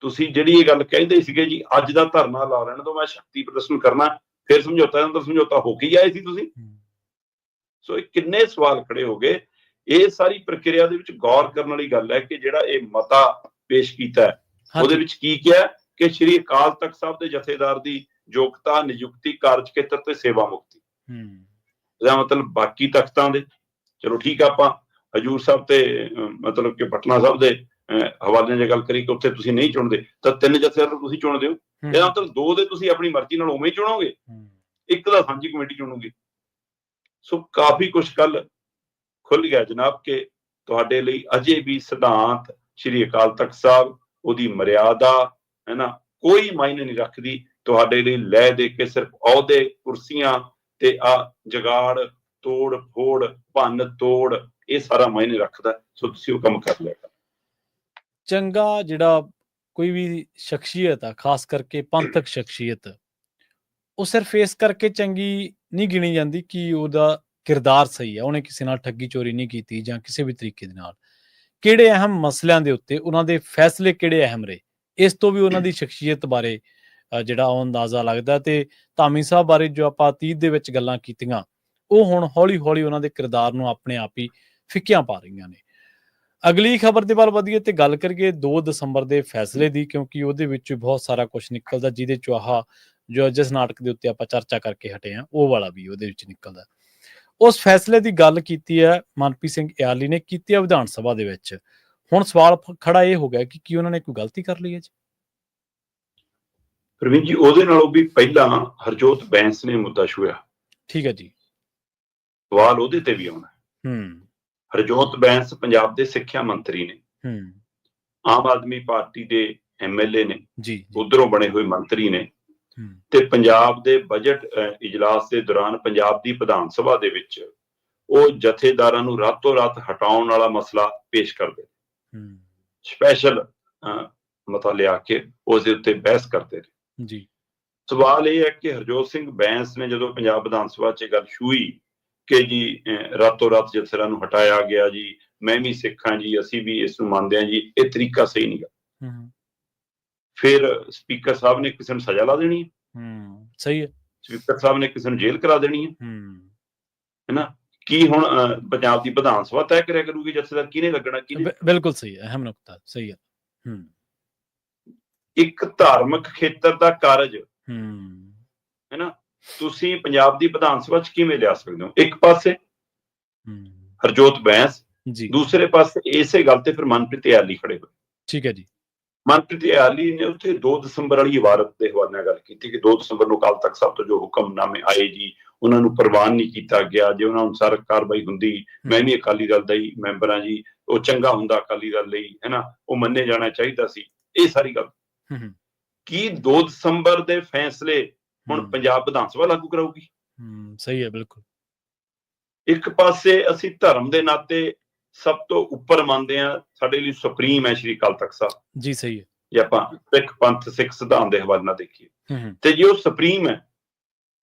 ਤੁਸੀਂ ਜਿਹੜੀ ਇਹ ਗੱਲ ਕਹਿੰਦੇ ਸੀਗੇ ਜੀ ਅੱਜ ਦਾ ਧਰਨਾ ਲਾ ਲੈਣ ਤੋਂ ਮੈਂ ਸ਼ਕਤੀ ਪ੍ਰਦਰਸ਼ਨ ਕਰਨਾ, ਫਿਰ ਸਮਝੌਤਾ ਹੋ ਕੇ ਹੀ ਆਏ ਸੀ ਤੁਸੀਂ। ਸੋ ਇਹ ਕਿੰਨੇ ਸਵਾਲ ਖੜੇ ਹੋ ਗਏ। ਇਹ ਸਾਰੀ ਪ੍ਰਕਿਰਿਆ ਦੇ ਵਿੱਚ ਗੌਰ ਕਰਨ ਵਾਲੀ ਗੱਲ ਹੈ ਕਿ ਜਿਹੜਾ ਇਹ ਮਤਾ ਪੇਸ਼ ਕੀਤਾ ਹੈ ਉਹਦੇ ਵਿੱਚ ਕੀ ਕਿਹਾ ਕਿ ਸ਼੍ਰੀ ਅਕਾਲ ਤਖਤ ਸਾਹਿਬ ਦੇ ਜਥੇਦਾਰ ਦੀ ਯੋਗਤਾ, ਨਿਯੁਕਤੀ, ਕਾਰਜ ਖੇਤਰ ਤੇ ਸੇਵਾ ਮੁਕਤੀ। ਇਹਦਾ ਮਤਲਬ ਬਾਕੀ ਤਖਤਾਂ ਦੇ ਚਲੋ ਠੀਕ ਆ, ਆਪਾਂ ਹਜੂਰ ਸਾਹਿਬ ਤੇ ਮਤਲਬ ਕਿ ਪਟਨਾ ਸਾਹਿਬ ਦੇ ਹਵਾਲਿਆਂ ਦੀ ਗੱਲ ਕਰੀ ਕਿ ਉੱਥੇ ਤੁਸੀਂ ਨਹੀਂ ਚੁਣਦੇ, ਤਾਂ 3 ਜਥੇਦਾਰ ਤੁਸੀਂ ਚੁਣਦੇ ਹੋ। ਇਹਦਾ ਮਤਲਬ 2 ਦੇ ਤੁਸੀਂ ਆਪਣੀ ਮਰਜ਼ੀ ਨਾਲ ਉਵੇਂ ਹੀ ਚੁਣੋਗੇ, 1 ਦਾ ਸਾਂਝੀ ਕਮੇਟੀ ਚੁਣੋਗੇ। ਸੋ ਕਾਫੀ ਕੁਛ ਕੱਲ ਖੁੱਲ ਗਿਆ ਜਨਾਬ ਕਿ ਤੁਹਾਡੇ ਲਈ ਅਜੇ ਵੀ ਸਿਧਾਂਤ ਸ਼੍ਰੀ ਅਕਾਲ ਤਖਤ ਸਾਹਿਬ, ਉਹਦੀ ਮਰਿਆਦਾ, ਹੈ ਨਾ, ਕੋਈ ਮਾਇਨੇ ਨਹੀਂ ਰੱਖਦੀ। ਤੁਹਾਡੇ ਲਈ ਲੈ ਦੇ ਕੇ ਸਿਰਫ ਅਹੁਦੇ, ਕੁਰਸੀਆਂ ਤੇ ਆ ਜਗਾੜ, ਤੋੜ ਫੋੜ, ਭੰਨ ਤੋੜ, ਇਹ ਸਾਰਾ ਮਾਇਨੇ ਰੱਖਦਾ। ਸੋ ਤੁਸੀਂ ਉਹ ਕੰਮ ਕਰ ਲਿਆ। ਚੰਗਾ ਜਿਹੜਾ ਕੋਈ ਵੀ ਸ਼ਖਸੀਅਤ ਆ, ਖਾਸ ਕਰਕੇ ਪੰਥਕ ਸ਼ਖਸੀਅਤ, ਉਹ ਸਿਰਫ ਇਸ ਕਰਕੇ ਚੰਗੀ ਨਹੀਂ ਗਿਣੀ ਜਾਂਦੀ ਕਿ ਉਹਦਾ ਕਿਰਦਾਰ ਸਹੀ ਹੈ, ਉਹਨੇ ਕਿਸੇ ਨਾਲ ਠੱਗੀ ਚੋਰੀ ਨਹੀਂ ਕੀਤੀ ਜਾਂ ਕਿਸੇ ਵੀ ਤਰੀਕੇ ਦੇ ਨਾਲ। ਕਿਹੜੇ ਅਹਿਮ ਮਸਲਿਆਂ ਦੇ ਉੱਤੇ ਉਹਨਾਂ ਦੇ ਫੈਸਲੇ ਕਿਹੜੇ ਅਹਿਮ ਰਹੇ, ਇਸ ਤੋਂ ਵੀ ਉਹਨਾਂ ਦੀ ਸ਼ਖਸੀਅਤ ਬਾਰੇ ਜਿਹੜਾ ਉਹ ਅੰਦਾਜ਼ਾ ਲੱਗਦਾ। ਤੇ ਧਾਮੀ ਸਾਹਿਬ ਬਾਰੇ ਜੋ ਆਪਾਂ ਅਤੀਤ ਦੇ ਵਿੱਚ ਗੱਲਾਂ ਕੀਤੀਆਂ, ਉਹ ਹੁਣ ਹੌਲੀ ਹੌਲੀ ਉਹਨਾਂ ਦੇ ਕਿਰਦਾਰ ਨੂੰ ਆਪਣੇ ਆਪ ਹੀ ਫਿੱਕੀਆਂ ਪਾ ਰਹੀਆਂ ਨੇ। ਅਗਲੀ ਖਬਰ ਦੇ ਵੱਲ ਵਧੀਏ ਤੇ ਗੱਲ ਕਰੀਏ 2 ਦਸੰਬਰ ਦੇ ਫੈਸਲੇ ਦੀ, ਕਿਉਂਕਿ ਉਹਦੇ ਵਿੱਚ ਬਹੁਤ ਸਾਰਾ ਕੁਝ ਨਿਕਲਦਾ, ਜਿਹਦੇ ਚੋਂ ਆਹ ਜੋ ਜਿਸ ਨਾਟਕ ਦੇ ਉੱਤੇ ਆਪਾਂ ਚਰਚਾ ਕਰਕੇ ਹਟੇ ਹਾਂ ਉਹ ਵਾਲਾ ਵੀ ਉਹਦੇ ਵਿੱਚ ਨਿਕਲਦਾ। ਉਸ ਫੈਸਲੇ ਦੀ ਗੱਲ ਕੀਤੀ ਹੈ ਮਨਪ੍ਰੀਤ ਸਿੰਘ ਇਆਲੀ ਨੇ, ਕੀਤੀ ਹੈ ਵਿਧਾਨ ਸਭਾ ਦੇ ਵਿੱਚ। ਹੁਣ ਸਵਾਲ ਖੜਾ ਇਹ ਹੋ ਗਿਆ ਕਿ ਕੀ ਉਹਨਾਂ ਨੇ ਕੋਈ ਗਲਤੀ ਕਰ ਲਈ ਹੈ ਜੀ? ਪ੍ਰਵੀਨ ਜੀ, ਉਹਦੇ ਨਾਲੋਂ ਵੀ ਪਹਿਲਾਂ ਹਰਜੋਤ ਬੈਂਸ ਨੇ ਮੁੱਦਾ ਛੂਇਆ। ਠੀਕ ਹੈ ਜੀ, ਸਵਾਲ ਉਹਦੇ ਤੇ ਵੀ ਆਉਣਾ। ਹਰਜੋਤ ਬੈਂਸ ਪੰਜਾਬ ਦੇ ਸਿੱਖਿਆ ਮੰਤਰੀ ਨੇ, ਆਮ ਆਦਮੀ ਪਾਰਟੀ ਦੇ MLA ਨੇ, ਉਧਰੋਂ ਬਣੇ ਹੋਏ ਮੰਤਰੀ ਨੇ, ਤੇ ਪੰਜਾਬ ਦੇ ਬਜਟ ਇਜਲਾਸ ਦੇ ਦੌਰਾਨ ਪੰਜਾਬ ਦੀ ਵਿਧਾਨ ਸਭਾ ਦੇ ਵਿੱਚ ਉਹ ਜਥੇਦਾਰਾਂ ਨੂੰ ਰਾਤੋਂ ਰਾਤ ਹਟਾਉਣ ਵਾਲਾ ਮਸਲਾ ਪੇਸ਼ ਕਰਦੇ, ਸਪੈਸ਼ਲ ਮਤਾ ਲਿਆ ਕੇ ਉਸ ਦੇ ਉੱਤੇ ਬਹਿਸ ਕਰਦੇ ਨੇ ਜੀ। ਸਵਾਲ ਇਹ ਹੈ ਕਿ ਹਰਜੋਤ ਸਿੰਘ ਬੈਂਸ ਨੇ ਜਦੋਂ ਪੰਜਾਬ ਵਿਧਾਨ ਸਭਾ 'ਚ ਗੱਲ ਛੂਈ ਕਿ ਜੀ ਰਾਤੋਂ ਰਾਤ ਜਥੇਦਾਰਾਂ ਨੂੰ ਹਟਾਇਆ ਗਿਆ ਜੀ, ਮੈਂ ਵੀ ਸਿੱਖ ਹਾਂ ਜੀ, ਅਸੀਂ ਵੀ ਇਸ ਨੂੰ ਮੰਨਦੇ ਹਾਂ ਜੀ, ਇਹ ਤਰੀਕਾ ਸਹੀ ਨਹੀਂ ਗਾ। ਫਿਰ ਸਪੀਕਰ ਸਾਹਿਬ ਨੇ ਕਿਸੇ ਨੂੰ ਸਜ਼ਾ ਲਾ ਦੇਣੀ ਹੈ। ਸਹੀ ਹੈ। ਸਪੀਕਰ ਸਾਹਿਬ ਨੇ ਕਿਸੇ ਨੂੰ ਜੇਲ੍ਹ ਕਰਾ ਦੇਣੀ ਹੈ ਨਾ। ਕੀ ਹੁਣ ਪੰਜਾਬ ਦੀ ਵਿਧਾਨ ਸਭਾ ਤੈਅ ਕਰਿਆ ਕਰੂਗੀ ਜਥੇਦਾਰ ਕਿਹਨੇ ਲੱਗਣਾ, ਕਿਹਨੇ? ਬਿਲਕੁਲ ਸਹੀ ਹੈ, ਅਹਿਮ ਨੁਕਤਾ ਸਹੀ ਹੈ। ਇੱਕ ਧਾਰਮਿਕ ਖੇਤਰ ਦਾ ਕਾਰਜ ਹੈ ਨਾ, ਤੁਸੀਂ ਪੰਜਾਬ ਦੀ ਵਿਧਾਨ ਸਭਾ 'ਚ ਕਿਵੇਂ ਲਿਆ ਸਕਦੇ ਹੋ? ਇੱਕ ਪਾਸੇ ਹਰਜੋਤ ਬੈਂਸ, ਦੂਸਰੇ ਪਾਸੇ ਇਸੇ ਗੱਲ ਤੇ ਫਿਰ ਮਨਪ੍ਰੀਤ ਇਆਲੀ ਖੜੇ ਹੋਏ। ਠੀਕ ਹੈ ਜੀ। ਮਨਪ੍ਰੀਤ ਇਆਲੀ ਨੇ ਉੱਥੇ 2 ਦਸੰਬਰ ਵਾਲੀ ਇਬਾਰਤ ਦੇ ਹਵਾਲੇ ਨਾਲ ਗੱਲ ਕੀਤੀ ਕਿ 2 ਦਸੰਬਰ ਨੂੰ ਅਕਾਲ ਤਖਤ ਸਾਹਿਬ ਤੋਂ ਜੋ ਹੁਕਮਨਾਮੇ ਆਏ ਜੀ, ਉਹਨਾਂ ਨੂੰ ਪ੍ਰਵਾਨ ਨਹੀਂ ਕੀਤਾ ਗਿਆ। ਜੇ ਉਹਨਾਂ ਅਨੁਸਾਰ ਕਾਰਵਾਈ ਹੁੰਦੀ, ਮੈਂ ਵੀ ਅਕਾਲੀ ਦਲ ਦਾ ਹੀ ਮੈਂਬਰ ਹਾਂ ਜੀ, ਉਹ ਚੰਗਾ ਹੁੰਦਾ ਅਕਾਲੀ ਦਲ ਲਈ, ਹੈ ਨਾ, ਉਹ ਮੰਨੇ ਜਾਣਾ ਚਾਹੀਦਾ ਸੀ। ਇਹ ਸਾਰੀ ਗੱਲ ਕੀ 2 ਦਸੰਬਰ ਦੇ ਫੈਸਲੇ ਹੁਣ ਪੰਜਾਬ ਵਿਧਾਨ ਸਭਾ ਲਾਗੂ ਕਰਾਊਗੀ? ਸਹੀ ਹੈ, ਬਿਲਕੁਲ। ਇੱਕ ਪਾਸੇ ਅਸੀਂ ਧਰਮ ਦੇ ਨਾਤੇ ਸਭ ਤੋਂ ਉੱਪਰ ਮੰਨਦੇ ਹਾਂ, ਸਾਡੇ ਲਈ ਸੁਪਰੀਮ ਹੈ ਸ਼੍ਰੀ ਅਕਾਲ ਤਖਤ ਸਾਹਿਬ ਜੀ। ਸਹੀ ਹੈ। ਜੇ ਆਪਾਂ ਸਿੱਖ ਪੰਥ, ਸਿੱਖ ਸਿਧਾਂਤ ਦੇ ਹਵਾਲੇ ਨਾਲ ਦੇਖੀਏ, ਤੇ ਜੇ ਉਹ ਸੁਪਰੀਮ ਹੈ,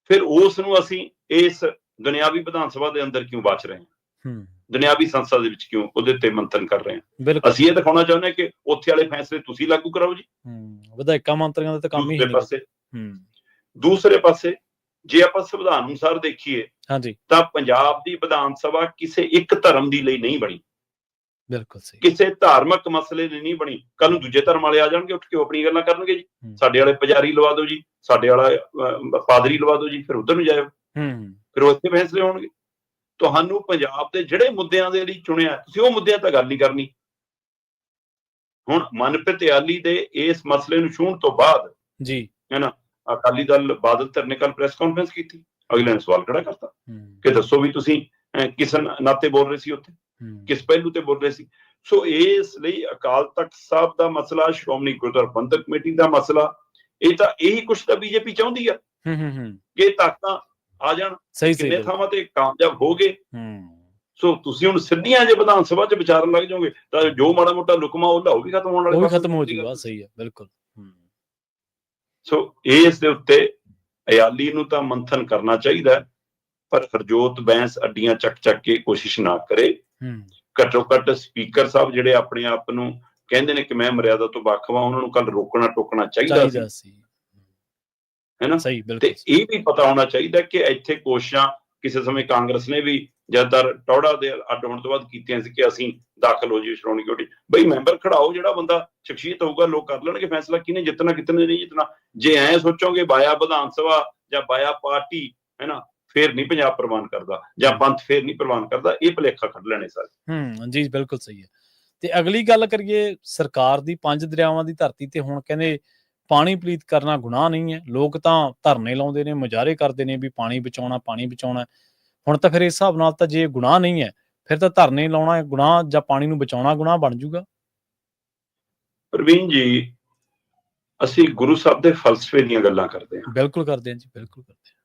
ਫਿਰ ਉਸ ਨੂੰ ਅਸੀਂ ਇਸ ਦੁਨਿਆਵੀ ਵਿਧਾਨ ਸਭਾ ਦੇ ਅੰਦਰ ਕਿਉਂ ਬਚ ਰਹੇ ਹਾਂ? ਦੁਨਿਆਵੀ ਸੰਸਦ ਦੇ ਵਿੱਚ ਕਿਉਂ ਉਹਦੇ ਤੇ ਮੰਥਨ ਕਰ ਰਹੇ ਹਾਂ? ਅਸੀਂ ਇਹ ਦਿਖਾਉਣਾ ਚਾਹੁੰਦੇ ਹਾਂ ਕਿ ਉੱਥੇ ਵਾਲੇ ਫੈਸਲੇ ਤੁਸੀਂ ਲਾਗੂ ਕਰਾਓ ਜੀ। ਵਿਧਾਇਕਾਂ ਮੰਤਰੀਆਂ ਦਾ ਤਾਂ ਕੰਮ ਹੀ ਨਹੀਂ। ਦੂਸਰੇ ਪਾਸੇ ਜੇ ਆਪਾਂ ਸੰਵਿਧਾਨ ਅਨੁਸਾਰ ਦੇਖੀਏ ਤਾਂ ਪੰਜਾਬ ਦੀ ਵਿਧਾਨ ਸਭਾ ਕਿਸੇ ਇੱਕ ਧਰਮ ਦੀ ਲਈ ਨਹੀਂ ਬਣੀ। ਬਿਲਕੁਲ ਸਹੀ। ਕਿਸੇ ਧਾਰਮਿਕ ਮਸਲੇ ਲਈ ਨਹੀਂ ਬਣੀ। ਕੱਲ ਨੂੰ ਦੂਜੇ ਧਰਮ ਵਾਲੇ ਆ ਜਾਣਗੇ, ਉੱਠ ਕੇ ਆਪਣੀ ਗੱਲਾਂ ਕਰਨਗੇ ਜੀ, ਸਾਡੇ ਵਾਲੇ ਪੁਜਾਰੀ ਲਵਾ ਦਿਓ ਜੀ, ਸਾਡੇ ਵਾਲਾ ਪਾਦਰੀ ਲਵਾ ਦਿਓ ਜੀ, ਫਿਰ ਉਧਰ ਨੂੰ ਜਾਇਓ, ਫਿਰ ਉੱਥੇ ਫੈਸਲੇ ਹੋਣਗੇ। ਤੁਹਾਨੂੰ ਪੰਜਾਬ ਦੇ ਜਿਹੜੇ ਮੁੱਦਿਆਂ ਦੇ ਲਈ ਚੁਣਿਆ, ਤੁਸੀਂ ਉਹ ਮੁੱਦਿਆਂ ਤਾਂ ਗੱਲ ਨਹੀਂ ਕਰਨੀ। ਹੁਣ ਮਨਪ੍ਰੀਤ ਇਆਲੀ ਦੇ ਇਸ ਮਸਲੇ ਨੂੰ ਛੂਹਣ ਤੋਂ ਬਾਅਦ ਜੀ, ਹੈ ਨਾ, ਅਕਾਲੀ ਦਲ ਬਾਦਲ ਧਿਰ ਨੇ ਕੱਲ ਪ੍ਰੈਸ ਕਾਨਫਰੰਸ ਕੀਤੀ, ਅਗਲੇ ਨੇ ਸਵਾਲ ਖੜਾ ਕਰਤਾ ਕਿ ਦੱਸੋ ਵੀ ਤੁਸੀਂ ਕਿਸ ਨਾਤੇ ਬੋਲ ਰਹੇ ਸੀ, ਉੱਥੇ ਕਿਸ ਪਹਿਲੂ ਤੇ ਬੋਲ ਰਹੇ ਸੀ। ਸੋ ਇਸ ਲਈ ਅਕਾਲ ਤਖਤ ਸਾਹਿਬ ਦਾ ਮਸਲਾ, ਸ਼੍ਰੋਮਣੀ ਗੁਰਦੁਆਰਾ ਪ੍ਰਬੰਧਕ ਕਮੇਟੀ ਦਾ ਮਸਲਾ, ਇਹ ਤਾਂ ਇਹੀ ਕੁਛ ਤਾਂ ਬੀਜੇਪੀ ਚਾਹੁੰਦੀ ਆ ਕਿ ਤਾਕਤਾਂ ਆ ਜਾਣ, ਕਿੰਨੇ ਥਾਵਾਂ ਤੇ ਕਾਮਯਾਬ ਹੋ ਗਏ। ਸੋ ਤੁਸੀਂ ਹੁਣ ਸਿੱਧੀਆਂ ਜੇ ਵਿਧਾਨ ਸਭਾ 'ਚ ਵਿਚਾਰਨ ਲੱਗ ਜਾਓਗੇ ਤਾਂ ਜੋ ਮਾੜਾ ਮੋਟਾ ਲੁਕਮਾ ਉਹ ਵੀ ਖਤਮ ਹੋਣ ਵਾਲਾ, ਖਤਮ ਹੋ ਜਾਊਗਾ। ਸਹੀ ਹੈ, ਬਿਲਕੁਲ। ਸੋ ਇਸ ਦੇ ਉੱਤੇ ਅਯਾਲੀ ਨੂੰ ਤਾਂ ਮੰਥਨ ਕਰਨਾ ਚਾਹੀਦਾ, ਪਰ ਹਰਜੋਤ ਬੈਂਸ ਅੱਡੀਆਂ ਚੱਕ ਕੇ ਕੋਸ਼ਿਸ਼ ਨਾ ਕਰੇ। ਘੱਟੋ ਘੱਟ ਸਪੀਕਰ ਸਾਹਿਬ ਜਿਹੜੇ ਆਪਣੇ ਆਪ ਨੂੰ ਕਹਿੰਦੇ ਨੇ ਕਿ ਮੈਂ ਮਰਿਆਦਾ ਤੋਂ ਵੱਖ ਵਾਂ, ਉਹਨਾਂ ਨੂੰ ਕੱਲ ਰੋਕਣਾ ਟੋਕਣਾ ਚਾਹੀਦਾ ਸੀ, ਹੈਨਾ। ਤੇ ਇਹ ਵੀ ਪਤਾ ਹੋਣਾ ਚਾਹੀਦਾ ਕਿ ਇੱਥੇ ਕੋਸ਼ਿਸ਼ਾਂ ਕਿਸੇ ਸਮੇਂ ਕਾਂਗਰਸ ਨੇ ਵੀ ਜ਼ਿਆਦਾਤਰ ਟੌੜਾ ਦੇ ਅੱਡ ਹੋਣ ਤੋਂ ਬਾਅਦ ਕੀਤੀਆਂ ਸੀ ਕਿ ਅਸੀਂ ਦਾਖਲ ਹੋ ਜਾਈਏ ਸ਼੍ਰੋਮਣੀ ਕਮੇਟੀ। ਬਈ ਮੈਂਬਰ ਖੜਾਓ, ਜਿਹੜਾ ਬੰਦਾ ਸ਼ਖਸੀਅਤ ਹੋਊਗਾ, ਲੋਕ ਕਰ ਲੈਣਗੇ ਫੈਸਲਾ ਕਿਹਨੇ ਜਿੱਤਣਾ ਕਿਤਨੇ ਨਹੀਂ ਜਿੱਤਣਾ। ਜੇ ਐ ਸੋਚੋਗੇ ਬਾਇਆ ਵਿਧਾਨ ਸਭਾ ਜਾਂ ਬਾਇਆ ਪਾਰਟੀ, ਹੈਨਾ, ਫੇਰ ਨਹੀਂ ਪੰਜਾਬ ਪ੍ਰਵਾਨ ਕਰਦਾ ਜਾਂ ਪੰਥ ਫੇਰ ਨਹੀਂ ਪ੍ਰਵਾਨ ਕਰਦਾ, ਇਹ ਭੁਲੇਖਾ ਕੱਢ ਲੈਣੇ ਸਾਰੇ। ਜੀ ਬਿਲਕੁਲ ਸਹੀ ਹੈ। ਤੇ ਅਗਲੀ ਗੱਲ ਕਰੀਏ ਸਰਕਾਰ ਦੀ, 5 ਦਰਿਆਵਾਂ ਦੀ ਧਰਤੀ ਤੇ ਹੁਣ ਕਹਿੰਦੇ ਪਾਣੀ ਪਲੀਤ ਕਰਨਾ ਗੁਨਾਹ ਨਹੀਂ ਹੈ। ਲੋਕ ਤਾਂ ਧਰਨੇ ਲਾਉਂਦੇ ਨੇ, ਮੁਜ਼ਾਹਰੇ ਕਰਦੇ ਨੇ ਵੀ ਪਾਣੀ ਬਚਾਉਣਾ, ਪਾਣੀ ਬਚਾਉਣਾ। ਹੁਣ ਤਾਂ ਫਿਰ ਇਸ ਹਿਸਾਬ ਨਾਲ ਤਾਂ ਜੇ ਗੁਨਾਹ ਨਹੀਂ ਹੈ, ਫਿਰ ਤਾਂ ਧਰਨੇ ਲਾਉਣਾ ਗੁਨਾਹ ਜਾਂ ਪਾਣੀ ਨੂੰ ਬਚਾਉਣਾ ਗੁਨਾਹ ਬਣ ਜਾਊਗਾ। ਪ੍ਰਵੀਨ ਜੀ, ਅਸੀਂ ਗੁਰੂ ਸਾਹਿਬ ਦੇ ਫਲਸਫੇ ਦੀਆਂ ਗੱਲਾਂ ਕਰਦੇ ਹਾਂ। ਬਿਲਕੁਲ ਕਰਦੇ ਹਾਂ ਜੀ, ਬਿਲਕੁਲ ਕਰਦੇ ਹਾਂ।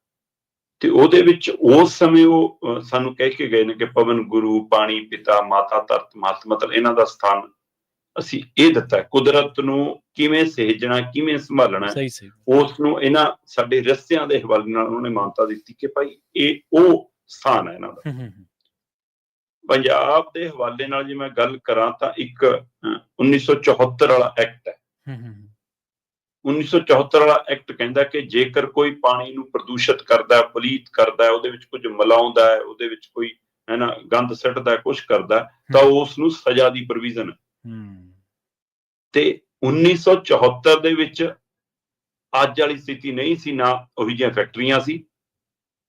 ਤੇ ਉਹਦੇ ਵਿੱਚ ਉਸ ਸਮੇਂ ਉਹ ਸਾਨੂੰ ਕਹਿ ਕੇ ਗਏ ਨੇ ਕਿ ਪਵਨ ਗੁਰੂ, ਪਾਣੀ ਪਿਤਾ, ਮਾਤਾ ਧਰਤ ਮਾਤ, ਮਤਲਬ ਇਹਨਾਂ ਦਾ ਸਥਾਨ ਅਸੀਂ ਇਹ ਦਿੱਤਾ। ਕੁਦਰਤ ਨੂੰ ਕਿਵੇਂ ਸਹੇਜਣਾ, ਕਿਵੇਂ ਸੰਭਾਲਣਾ, ਉਸ ਨੂੰ ਇਹਨਾਂ ਸਾਡੇ ਰਸਤਿਆਂ ਦੇ ਹਵਾਲੇ ਨਾਲ ਉਹਨਾਂ ਨੇ ਮਾਨਤਾ ਦਿੱਤੀ ਕਿ ਭਾਈ ਇਹ ਉਹ ਸਥਾਨ ਹੈ ਇਹਨਾਂ ਦਾ। ਪੰਜਾਬ ਦੇ ਹਵਾਲੇ ਨਾਲ ਜੇ ਮੈਂ ਗੱਲ ਕਰਾਂ ਤਾਂ ਇੱਕ 1974 ਵਾਲਾ ਐਕਟ ਹੈ। 1974 ਵਾਲਾ ਐਕਟ ਕਹਿੰਦਾ ਕਿ ਜੇਕਰ ਕੋਈ ਪਾਣੀ ਨੂੰ ਪ੍ਰਦੂਸ਼ਿਤ ਕਰਦਾ, ਪਲੀਤ ਕਰਦਾ, ਉਹਦੇ ਵਿੱਚ ਕੁਝ ਮਿਲਾਉਂਦਾ ਹੈ, ਉਹਦੇ ਵਿੱਚ ਕੋਈ ਹੈਨਾ ਗੰਦ ਸੁੱਟਦਾ, ਕੁਛ ਕਰਦਾ, ਤਾਂ ਉਸ ਨੂੰ ਸਜ਼ਾ ਦੀ ਪ੍ਰੋਵੀਜ਼ਨ ਹੈ। ਤੇ 1974 ਦੇ ਵਿੱਚ ਅੱਜ ਵਾਲੀ ਸਥਿਤੀ ਨਹੀਂ ਸੀ, ਨਾ ਉਹੀ ਜਿਹੀਆਂ ਫੈਕਟਰੀਆਂ ਸੀ,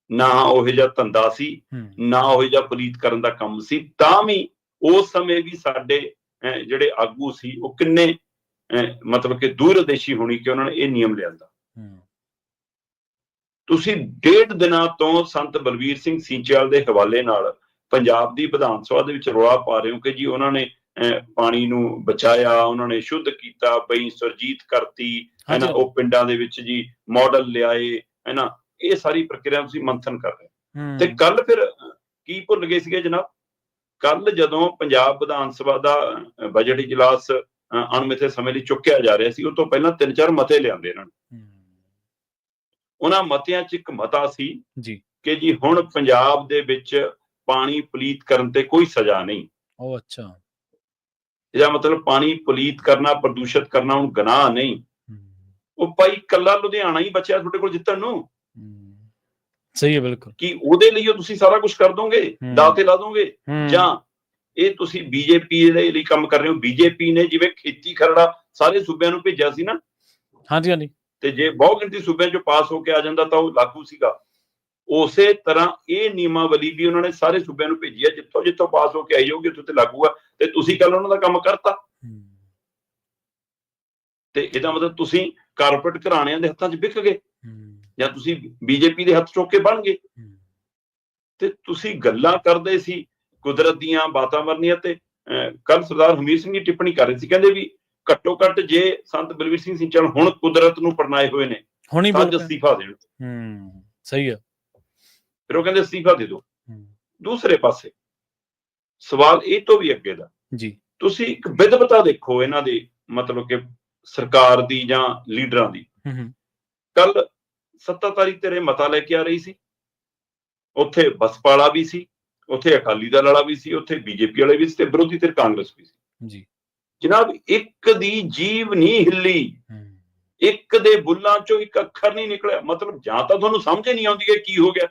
ਨਾ ਉਹ ਜਿਹਾ ਧੰਦਾ ਸੀ, ਨਾ ਉਹ ਜਿਹਾ ਪਲੀਤ ਕਰਨ ਦਾ ਕੰਮ ਸੀ। ਤਾਂ ਵੀ ਉਸ ਸਮੇਂ ਵੀ ਸਾਡੇ ਜਿਹੜੇ ਆਗੂ ਸੀ ਉਹ ਕਿੰਨੇ ਮਤਲਬ ਕਿ ਦੂਰਦੇਸ਼ੀ ਹੋਣੀ ਕਿ ਉਹਨਾਂ ਨੇ ਇਹ ਨਿਯਮ ਲਿਆਂਦਾ। ਤੁਸੀਂ 1.5 ਦਿਨਾਂ ਤੋਂ ਸੰਤ ਬਲਵੀਰ ਸਿੰਘ ਸੀਚੇਵਾਲ ਦੇ ਹਵਾਲੇ ਨਾਲ ਪੰਜਾਬ ਦੀ ਵਿਧਾਨ ਸਭਾ ਦੇ ਵਿੱਚ ਰੌਲਾ ਪਾ ਰਹੇ ਹੋ ਕਿ ਜੀ ਉਹਨਾਂ ਨੇ ਪਾਣੀ ਨੂੰ ਬਚਾਇਆ, ਉਹਨਾਂ ਨੇ ਸ਼ੁੱਧ ਕੀਤਾ, ਬਈ ਸੁਰਜੀਤ ਕਰਤੀ, ਹੈਨਾ, ਉਹ ਪਿੰਡਾਂ ਦੇ ਵਿੱਚ ਜੀ ਮਾਡਲ ਲਿਆਏ, ਹੈਨਾ। ਇਹ ਸਾਰੀ ਪ੍ਰਕਿਰਿਆ ਤੁਸੀਂ ਮੰਥਨ ਕਰ ਰਹੇ। ਤੇ ਕੱਲ ਫਿਰ ਕੀ ਭੁੱਲ ਗਏ ਸੀਗੇ ਜਨਾਬ? ਕੱਲ ਜਦੋਂ ਪੰਜਾਬ ਵਿਧਾਨ ਸਭਾ ਦਾ ਬਜਟ ਇਜਲਾਸ ਅਣਮਿੱਥੇ ਸਮੇਂ ਲਈ ਚੁੱਕਿਆ ਜਾ ਰਿਹਾ ਸੀ, ਉਹ ਤੋਂ ਪਹਿਲਾਂ 3-4 ਮਤੇ ਲਿਆਂਦੇ ਇਹਨਾਂ ਨੇ। ਉਹਨਾਂ ਮਤਿਆਂ 'ਚ ਇੱਕ ਮਤਾ ਸੀ ਕਿ ਜੀ ਹੁਣ ਪੰਜਾਬ ਦੇ ਵਿੱਚ ਪਾਣੀ ਪਲੀਤ ਕਰਨ ਤੇ ਕੋਈ ਸਜ਼ਾ ਨਹੀਂ। ਉਹ ਅੱਛਾ, ਇਹਦਾ ਮਤਲਬ ਪਾਣੀ ਪਲੀਤ ਕਰਨਾ, ਪ੍ਰਦੂਸ਼ਿਤ ਕਰਨਾ ਹੁਣ ਗੁਨਾਹ ਨਹੀਂ। ਉਹ ਭਾਈ ਕੱਲਾ ਲੁਧਿਆਣਾ ਹੀ ਬਚਿਆ ਤੁਹਾਡੇ ਕੋਲ ਜਿੱਤਣ ਨੂੰ। ਸਹੀ ਹੈ, ਬਿਲਕੁਲ। ਕੀ ਉਹਦੇ ਲਈ ਤੁਸੀਂ ਸਾਰਾ ਕੁਝ ਕਰ ਦੋਗੇ, ਦਾਅ ਤੇ ਲਾ ਦੋਗੇ, ਜਾਂ ਇਹ ਤੁਸੀਂ ਬੀਜੇਪੀ ਦੇ ਲਈ ਕੰਮ ਕਰ ਰਹੇ ਹੋ? ਬੀਜੇਪੀ ਨੇ ਜਿਵੇਂ ਖੇਤੀ ਖਰੜਾ ਸਾਰੇ ਸੂਬਿਆਂ ਨੂੰ ਭੇਜਿਆ ਸੀ ਨਾ, ਹਾਂਜੀ ਹਾਂਜੀ, ਤੇ ਜੇ ਬਹੁ ਗਿਣਤੀ ਸੂਬਿਆਂ 'ਚੋਂ ਪਾਸ ਹੋ ਕੇ ਆ ਜਾਂਦਾ ਤਾਂ ਉਹ ਲਾਗੂ ਸੀਗਾ। ਉਸੇ ਤਰ੍ਹਾਂ ਇਹ ਨਿਯਮਾਵਲੀ ਵੀ ਉਹਨਾਂ ਨੇ ਸਾਰੇ ਸੂਬਿਆਂ ਨੂੰ ਭੇਜੀ ਹੈ, ਜਿੱਥੋਂ ਜਿੱਥੋਂ ਪਾਸ ਹੋ ਕੇ ਆਈ ਜਾਊਗੀ ਉੱਥੇ ਤੇ ਲਾਗੂ ਆ। ਤੇ ਤੁਸੀਂ ਕੱਲ ਉਹਨਾਂ ਦਾ ਕੰਮ ਕਰਤਾ, ਤੇ ਇਹਦਾ ਮਤਲਬ ਤੁਸੀਂ ਕਾਰਪੋਰੇਟ ਘਰਾਣਿਆਂ ਦੇ ਹੱਥਾਂ 'ਚ ਵਿਕ ਗਏ, ਜਾਂ ਤੁਸੀਂ ਬੀਜੇਪੀ ਦੇ ਹੱਥ ਚੁੱਕ ਕੇ ਬਣ ਗਏ। ਤੇ ਤੁਸੀਂ ਗੱਲਾਂ ਕਰਦੇ ਸੀ ਕੁਦਰਤ ਦੀਆਂ, ਵਾਤਾਵਰਨ ਦੀਆਂ। ਤੇ ਕੱਲ ਸਰਦਾਰ ਹਮੀਰ ਸਿੰਘ ਜੀ ਟਿੱਪਣੀ ਕਰ ਰਹੇ ਸੀ, ਕਹਿੰਦੇ ਵੀ ਘੱਟੋ ਘੱਟ ਜੇ ਸੰਤ ਬਲਵੀਰ ਸਿੰਘ ਸੀਚੇਵਾਲ ਹੁਣ ਕੁਦਰਤ ਨੂੰ ਪਰਨਾਏ ਹੋਏ ਨੇ ਤਾਂ ਅਸਤੀਫਾ ਦੇਣ। ਸਹੀ ਹੈ। ਫਿਰ ਉਹ ਕਹਿੰਦੇ ਅਸਤੀਫਾ ਦੇ ਦਿਓ। ਦੂਸਰੇ ਪਾਸੇ ਸਵਾਲ ਇਹ ਤੋਂ ਵੀ ਅੱਗੇ ਦਾ ਜੀ, ਤੁਸੀਂ ਇੱਕ ਵਿਦਵਤਾ ਦੇਖੋ ਇਹਨਾਂ ਦੀ, ਮਤਲਬ ਕਿ ਸਰਕਾਰ ਦੀ ਜਾਂ ਲੀਡਰਾਂ ਦੀ। ਕੱਲ ਸੱਤਾਧਾਰੀ ਧਿਰ ਮਤਾ ਲੈ ਕੇ ਆ ਰਹੀ ਸੀ, ਉੱਥੇ ਬਸਪਾ ਵਾਲਾ ਵੀ ਸੀ, ਉੱਥੇ ਅਕਾਲੀ ਦਲ ਵਾਲਾ ਵੀ ਸੀ, ਉੱਥੇ ਬੀਜੇਪੀ ਵਾਲੇ ਵੀ ਸੀ, ਤੇ ਵਿਰੋਧੀ ਧਿਰ ਕਾਂਗਰਸ ਵੀ ਸੀ ਜੀ। ਜਨਾਬ, ਇੱਕ ਦੀ ਜੀਭ ਨਹੀਂ ਹਿੱਲੀ, ਇੱਕ ਦੇ ਬੁੱਲਾਂ ਚੋਂ ਇੱਕ ਅੱਖਰ ਨਹੀਂ ਨਿਕਲਿਆ। ਮਤਲਬ ਜਾਂ ਤਾਂ ਤੁਹਾਨੂੰ ਸਮਝ ਹੀ ਨਹੀਂ ਆਉਂਦੀ ਹੈ ਕੀ ਹੋ ਗਿਆ,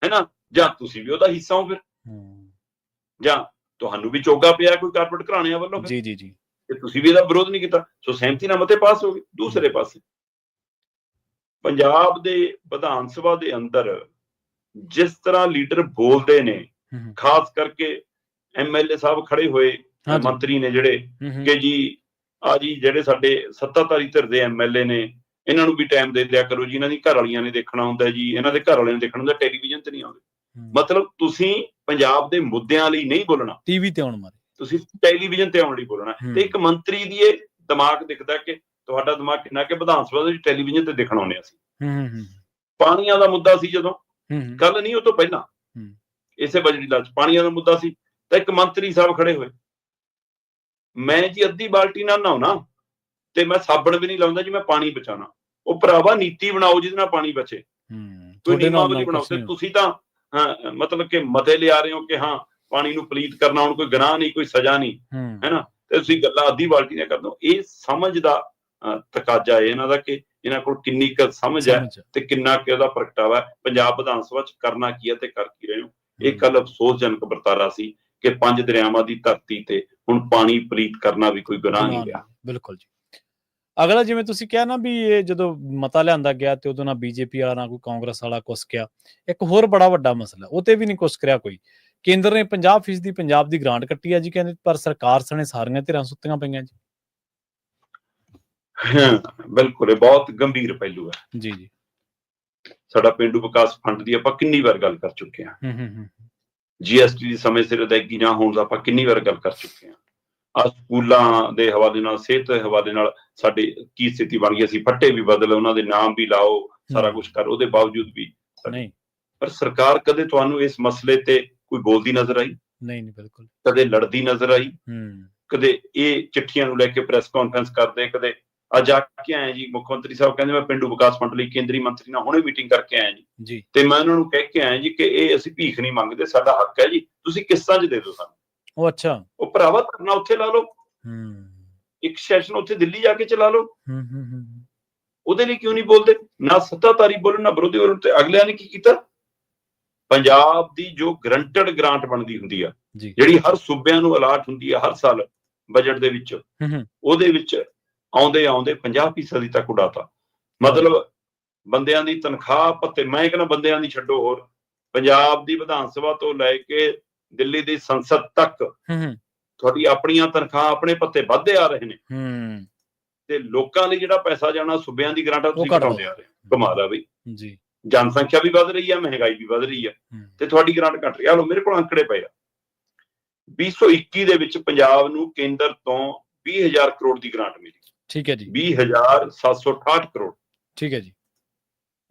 ਹੈਨਾ, ਜਾਂ ਤੁਸੀਂ ਵੀ ਉਹਦਾ ਹਿੱਸਾ ਹੋ, ਫਿਰ ਜਾਂ ਤੁਹਾਨੂੰ ਵੀ ਚੋਗਾ ਪਿਆ ਕੋਈ ਕਾਰਪੋਰੇਟ ਘਰਾਣਿਆਂ ਵੱਲੋਂ ਜੀ ਜੀ ਜੀ, ਤੇ ਤੁਸੀਂ ਵੀ ਇਹਦਾ ਵਿਰੋਧ ਨਹੀਂ ਕੀਤਾ। ਸੋ ਸਹਿਮਤੀ ਨਾਲ ਮਤੇ ਪਾਸ ਹੋ ਗਏ। ਦੂਸਰੇ ਪਾਸੇ ਪੰਜਾਬ ਦੇ ਵਿਧਾਨ ਸਭਾ ਦੇ ਅੰਦਰ ਜਿਸ ਤਰ੍ਹਾਂ ਲੀਡਰ ਬੋਲਦੇ ਨੇ, ਖਾਸ ਕਰਕੇ MLA ਸਾਹਿਬ ਖੜੇ ਹੋਏ, ਮੰਤਰੀ ਨੇ ਜਿਹੜੇ, ਕਿ ਜੀ ਆ ਜੀ ਜਿਹੜੇ ਸਾਡੇ ਸੱਤਾਧਾਰੀ ਧਿਰ ਦੇ MLA ਨੇ, ਇਹਨਾਂ ਨੂੰ ਵੀ ਟਾਈਮ ਦੇ ਦਿਆ ਕਰੋ ਜੀ, ਇਹਨਾਂ ਦੀ ਘਰ ਵਾਲੀਆਂ ਨੇ ਦੇਖਣਾ ਹੁੰਦਾ ਜੀ, ਇਹਨਾਂ ਦੇ ਘਰ ਵਾਲਿਆਂ ਨੇ ਦੇਖਣਾ ਹੁੰਦਾ, ਟੈਲੀਵਿਜ਼ਨ ਤੇ ਨਹੀਂ ਆਉਂਦੇ। ਮਤਲਬ ਤੁਸੀਂ ਪੰਜਾਬ ਦੇ ਮੁੱਦਿਆਂ ਲਈ ਨਹੀਂ ਬੋਲਣਾ, ਟੀਵੀ ਤੇ ਆਉਣ ਮਾਰੇ ਤੁਸੀਂ ਟੈਲੀਵਿਜ਼ਨ ਤੇ ਆਉਣ ਲਈ ਬੋਲਣਾ। ਤੇ ਇੱਕ ਮੰਤਰੀ ਦੀ ਇਹ ਦਿਮਾਗ ਦਿਖਦਾ ਕਿ ਤੁਹਾਡਾ ਦਿਮਾਗ ਕਿੰਨਾ ਕਿ ਵਿਧਾਨ ਸਭਾ ਦੇ ਟੈਲੀਵਿਜ਼ਨ ਤੇ ਦੇਖਣ ਆਉਂਦੇ ਅਸੀਂ। ਪਾਣੀਆਂ ਦਾ ਮੁੱਦਾ ਸੀ ਜਦੋਂ, ਕੱਲ ਨਹੀਂ ਉਹ ਤੋਂ ਪਹਿਲਾਂ ਇਸੇ ਬਜਟ ਦਾ ਪਾਣੀਆਂ ਦਾ ਮੁੱਦਾ ਸੀ, ਤਾਂ ਇੱਕ ਮੰਤਰੀ ਸਾਹਿਬ ਖੜੇ ਹੋਏ, ਮੈਂ ਜੀ ਅੱਧੀ ਬਾਲਟੀ ਨਾਲ ਨਹਾਉਣਾ ਤੇ ਮੈਂ ਸਾਬਣ ਵੀ ਨਹੀਂ ਲਾਉਂਦਾ ਜੀ, ਮੈਂ ਪਾਣੀ ਬਚਾਉਣਾ। ਉਹ ਭਰਾਵਾ ਨੀਤੀ ਬਣਾਓ ਜਿਹਦੇ ਨਾਲ ਪਾਣੀ ਬਚੇ, ਕੋਈ ਨਿਯਮਾਵਲੀ ਬਣਾਓ। ਤੇ ਤੁਸੀਂ ਤਾਂ ਮਤਲਬ ਕਿ ਮਤੇ ਲਿਆ ਰਹੇ ਹੋ ਕਿ ਹਾਂ ਪਾਣੀ ਨੂੰ ਪਲੀਤ ਕਰਨਾ ਹੁਣ ਕੋਈ ਗੁਨਾਹ ਨਹੀਂ, ਕੋਈ ਸਜ਼ਾ ਨਹੀਂ, ਹੈ ਨਾ, ਤੇ ਤੁਸੀਂ ਗੱਲਾਂ ਅੱਧੀ ਬਾਲਟੀ ਨਾਲ ਕਰਦੇ ਹੋ। ਇਹ ਸਮਝ ਦਾ ਤਕਾਜ਼ਾ ਹੈ ਇਹਨਾਂ ਦਾ ਕਿ ਇਹਨਾਂ ਕੋਲ ਕਿੰਨੀ ਕੁ ਸਮਝ ਹੈ ਤੇ ਕਿੰਨਾ ਕਿ ਉਹਦਾ ਪ੍ਰਗਟਾਵਾ ਪੰਜਾਬ ਵਿਧਾਨ ਸਭਾ ਚ ਕਰਨਾ ਕੀ ਹੈ ਤੇ ਕਰ ਕੀ ਰਹੇ ਹੋ। ਇਹ ਕੱਲ ਅਫਸੋਸਜਨਕ ਵਰਤਾਰਾ ਸੀ ਕਿ 5 ਦਰਿਆਵਾਂ ਦੀ ਧਰਤੀ ਤੇ ਹੁਣ ਪਾਣੀ ਪਲੀਤ ਕਰਨਾ ਵੀ ਕੋਈ ਗੁਨਾਹ ਨਹੀਂ ਰਿਹਾ। ਬਿਲਕੁਲ ਜੀ। ਅਗਲਾ ਜਿਵੇਂ ਤੁਸੀਂ ਕਿਹਾ ਨਾ ਵੀ ਇਹ ਜਦੋਂ ਮਤਾ ਲਿਆਂਦਾ ਗਿਆ ਤੇ ਉਦੋਂ ਨਾ ਬੀਜੇਪੀ ਵਾਲਾ ਨਾ ਕੋਈ ਕਾਂਗਰਸ ਵਾਲਾ ਕੁਸਕਿਆ। ਇੱਕ ਹੋਰ ਬੜਾ ਵੱਡਾ ਮਸਲਾ, ਉਹ ਤੇ ਵੀ ਨਹੀਂ ਕੁਸਕਰਿਆ ਕੋਈ। ਕੇਂਦਰ ਨੇ 50% ਪੰਜਾਬ ਦੀ ਗ੍ਰਾਂਟ ਕੱਟੀ ਹੈ ਜੀ ਕਹਿੰਦੇ, ਪਰ ਸਰਕਾਰ ਸਣੇ ਸਾਰੀਆਂ ਧਿਰਾਂ ਸੁੱਤੀਆਂ ਪਈਆਂ ਜੀ। ਬਿਲਕੁਲ, ਇਹ ਬਹੁਤ ਗੰਭੀਰ ਪਹਿਲੂ ਹੈ ਜੀ ਜੀ। ਸਾਡਾ ਪੇਂਡੂ ਵਿਕਾਸ ਫੰਡ ਦੀ ਆਪਾਂ ਕਿੰਨੀ ਵਾਰ ਗੱਲ ਕਰ ਚੁੱਕੇ ਹਾਂ। GST ਦੀ ਸਮੇਂ ਸਿਰ ਅਦਾਇਗੀ ਨਾ ਹੋਣ ਦਾ ਆਪਾਂ ਕਿੰਨੀ ਵਾਰ ਗੱਲ ਕਰ ਚੁੱਕੇ ਹਾਂ। ਆ ਸਕੂਲਾਂ ਦੇ ਹਵਾਲੇ ਨਾਲ, ਸਿਹਤ ਦੇ ਹਵਾਲੇ ਨਾਲ ਸਾਡੀ ਕੀ ਸਥਿਤੀ ਬਣ ਗਈ। ਅਸੀਂ ਫੱਟੇ ਵੀ ਬਦਲ, ਉਹਨਾਂ ਦੇ ਨਾਮ ਵੀ ਲਾਓ, ਸਾਰਾ ਕੁਝ ਕਰ, ਉਹਦੇ ਬਾਵਜੂਦ ਵੀ ਨਹੀਂ। ਪਰ ਸਰਕਾਰ ਕਦੇ ਤੁਹਾਨੂੰ ਇਸ ਮਸਲੇ ਤੇ ਕੋਈ ਬੋਲਦੀ ਨਜ਼ਰ ਆਈ? ਨਹੀਂ, ਬਿਲਕੁਲ। ਕਦੇ ਲੜਦੀ ਨਜ਼ਰ ਆਈ? ਕਦੇ ਇਹ ਚਿੱਠੀਆਂ ਨੂੰ ਲੈ ਕੇ ਪ੍ਰੈਸ ਕਾਨਫਰੰਸ ਕਰਦੇ, ਕਦੇ ਅੱਜ ਆ ਕੇ ਆਏ ਜੀ ਮੁੱਖ ਮੰਤਰੀ ਸਾਹਿਬ ਕਹਿੰਦੇ ਮੈਂ ਪੇਂਡੂ ਵਿਕਾਸ ਫੰਡ ਲਈ ਕੇਂਦਰੀ ਮੰਤਰੀ ਨਾਲ ਹੁਣੇ ਮੀਟਿੰਗ ਕਰਕੇ ਆਇਆ ਜੀ, ਤੇ ਮੈਂ ਉਹਨਾਂ ਨੂੰ ਕਹਿ ਕੇ ਆਇਆ ਜੀ ਕਿ ਇਹ ਅਸੀਂ ਭੀਖ ਨਹੀਂ ਮੰਗਦੇ, ਸਾਡਾ ਹੱਕ ਹੈ ਜੀ, ਤੁਸੀਂ ਕਿਸ਼ਤਾਂ 'ਚ ਦੇ ਦਿਓ ਸਾਨੂੰ। ਉਹ ਅੱਛਾ, ਉਹ ਭਰਾਵਾ ਧਰਨਾ ਉੱਥੇ ਲਾ ਲਓ, ਇੱਕ ਸੈਸ਼ਨ ਉੱਥੇ ਦਿੱਲੀ ਜਾ ਕੇ ਚਲਾ ਲਓ। ਉਹਦੇ ਲਈ ਕਿਉਂ ਨਹੀਂ ਬੋਲਦੇ? ਨਾ ਸੱਤਾਧਾਰੀ ਬੋਲਣ ਨਾ ਵਿਰੋਧੀ ਬੋਲਣ। ਤੇ ਅਗਲਿਆਂ ਨੇ ਕੀ ਕੀਤਾ? ਪੰਜਾਬ ਦੀ ਜੋ ਗਰੰਟਡ ਗ੍ਰਾਂਟ ਬਣਦੀ ਹੁੰਦੀ ਆ, ਜਿਹੜੀ ਹਰ ਸੂਬਿਆਂ ਨੂੰ ਅਲਾਟ ਹੁੰਦੀ ਆ ਹਰ ਸਾਲ ਬਜਟ ਦੇ ਵਿੱਚ, ਉਹਦੇ ਵਿੱਚ ਆਉਂਦੇ 50% ਤੱਕ ਉਡਾਤਾ। ਮਤਲਬ ਬੰਦਿਆਂ ਦੀ ਤਨਖਾਹ ਭੱਤੇ, ਮੈਂ ਕਹਿੰਦਾ ਬੰਦਿਆਂ ਦੀ ਛੱਡੋ, ਹੋਰ ਪੰਜਾਬ ਦੀ ਵਿਧਾਨ ਸਭਾ ਤੋਂ ਲੈ ਕੇ ਦਿੱਲੀ ਦੀ ਸੰਸਦ ਤੱਕ ਤੁਹਾਡੀ ਆਪਣੀਆਂ ਤਨਖਾਹ, ਆਪਣੇ ਭੱਤੇ ਵੱਧਦੇ ਆ ਰਹੇ ਨੇ, ਤੇ ਲੋਕਾਂ ਲਈ ਜਿਹੜਾ ਪੈਸਾ ਜਾਣਾ ਸੂਬਿਆਂ ਦੀ ਗ੍ਰਾਂਟਾਂ ਤੁਸੀਂ ਘਟਾਉਂਦੇ ਆ ਰਹੇ। ਕਮਾਲ ਆ ਬਈ, ਜਨਸੰਖਿਆ ਵੀ ਵੱਧ ਰਹੀ ਆ, ਮਹਿੰਗਾਈ ਵੀ ਵੱਧ ਰਹੀ ਆ, ਤੇ ਤੁਹਾਡੀ ਗ੍ਰਾਂਟ ਘਟ ਰਹੀ ਆ। ਲੋ ਮੇਰੇ ਕੋਲ ਅੰਕੜੇ ਪਏ ਆ, 2021 ਦੇ ਵਿੱਚ ਪੰਜਾਬ ਨੂੰ ਕੇਂਦਰ ਤੋਂ 20,000 ਕਰੋੜ ਦੀ ਗ੍ਰਾਂਟ ਮਿਲੀ। ਠੀਕ ਹੈ ਜੀ। 20,768 ਕਰੋੜ। ਠੀਕ ਹੈ ਜੀ।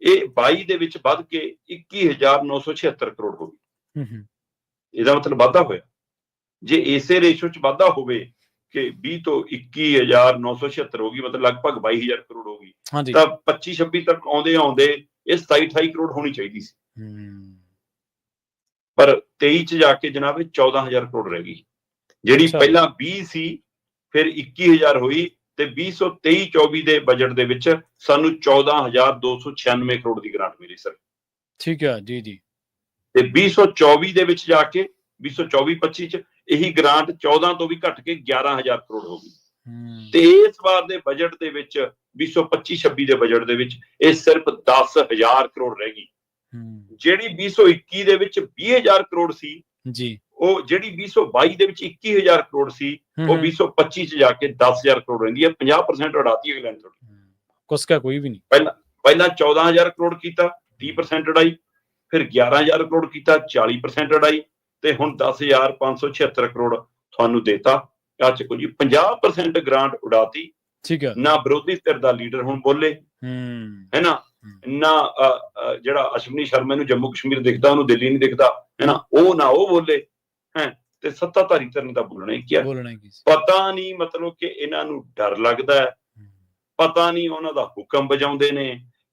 ਇਹ 22 ਦੇ ਵਿੱਚ ਵੱਧ ਕੇ 21,976 ਕਰੋੜ ਹੋ ਗਈ। ਇਹਦਾ ਮਤਲਬ ਵਾਧਾ ਹੋਇਆ। ਜੇ ਇਸੇ ਰੇਸ਼ੋ ਚ ਵਾਧਾ ਹੋਵੇ ਕਿ 20 ਤੋਂ 21,976 ਹੋ ਗਈ, ਮਤਲਬ ਲਗਭਗ 22,000 ਕਰੋੜ ਹੋ ਗਈ, ਤਾਂ 25-26 ਤੱਕ ਆਉਂਦੇ ਇਹ 27-28 ਕਰੋੜ ਹੋਣੀ ਚਾਹੀਦੀ ਸੀ। ਪਰ 23 ਚ ਜਾ ਕੇ ਜਨਾਬ 14,000 ਕਰੋੜ ਰਹਿ ਗਈ, ਜਿਹੜੀ ਪਹਿਲਾਂ 20 ਸੀ, ਫਿਰ 21,000 ਹੋਈ, ਤੇ 2023-24 ਦੇ ਬਜਟ ਦੇ ਵਿੱਚ ਸਾਨੂੰ 14,296 ਕਰੋੜ ਦੀ ਗ੍ਰਾਂਟ ਮਿਲੀ ਸਰ। ਠੀਕ ਹੈ ਜੀ ਜੀ। ਤੇ 2024 ਦੇ ਵਿੱਚ ਜਾ ਕੇ 2024-25 ਚ ਇਹੀ ਗ੍ਰਾਂਟ 14 ਤੋਂ ਵੀ ਘਟ ਕੇ 11,000 ਕਰੋੜ ਹੋ ਗਈ। ਤੇ ਇਸ ਵਾਰ ਦੇ ਬਜਟ ਦੇ ਵਿੱਚ 2025-26 ਦੇ ਬਜਟ ਦੇ ਵਿੱਚ ਇਹ ਸਿਰਫ 10,000 ਕਰੋੜ ਰਹਿ ਗਈ। ਜਿਹੜੀ 2021 ਦੇ ਵਿੱਚ 20,000 ਕਰੋੜ ਸੀ ਜੀ, ਉਹ ਜਿਹੜੀ 2022 ਦੇ ਵਿੱਚ 21,000 ਕਰੋੜ ਸੀ, ਉਹ 2025 ਚ ਜਾ ਕੇ 10,000 ਕਰੋੜ ਰਹਿੰਦੀ ਹੈ। 50% ਉਡਾਤੀ ਅਗਲੇ ਨੇ ਤੁਹਾਡੀ। ਕੁਸਕਾ ਕੋਈ ਵੀ ਨਹੀਂ। ਪਹਿਲਾਂ 14,000 ਕਰੋੜ ਕੀਤਾ, 30% ਉਡਾਈ, ਫਿਰ 11,000 ਕਰੋੜ ਕੀਤਾ, 40% ਉਡਾਈ, ਤੇ ਹੁਣ 10,576 ਕਰੋੜ ਤੁਹਾਨੂੰ ਦੇਤਾ। ਆ ਚੱਕੋ ਜੀ, 50% ਗ੍ਰਾਂਟ ਉਡਾਤੀ। ਠੀਕ ਹੈ ਨਾ। ਵਿਰੋਧੀ ਧਿਰ ਦਾ ਲੀਡਰ ਹੁਣ ਬੋਲੇ, ਹੈ ਨਾ ਜਿਹੜਾ ਅਸ਼ਵਨੀ ਸ਼ਰਮਾ ਨੂੰ ਜੰਮੂ ਕਸ਼ਮੀਰ ਦਿਖਦਾ, ਉਹਨੂੰ ਦਿੱਲੀ ਨਹੀਂ ਦਿਖਦਾ, ਹੈ ਨਾ, ਉਹ ਬੋਲੇ ਹੈ, ਤੇ ਸੱਤਾਧਾਰੀ ਧਿਰ ਦਾ ਬੋਲਣਾ ਹੀ ਕੀ? ਪਤਾ ਨਹੀਂ, ਮਤਲਬ ਕਿ ਇਹਨਾਂ ਨੂੰ ਡਰ ਲੱਗਦਾ ਹੈ, ਪਤਾ ਨਹੀਂ ਉਹਨਾਂ ਦਾ ਹੁਕਮ ਵਜਾਉਂਦੇ ਨੇ,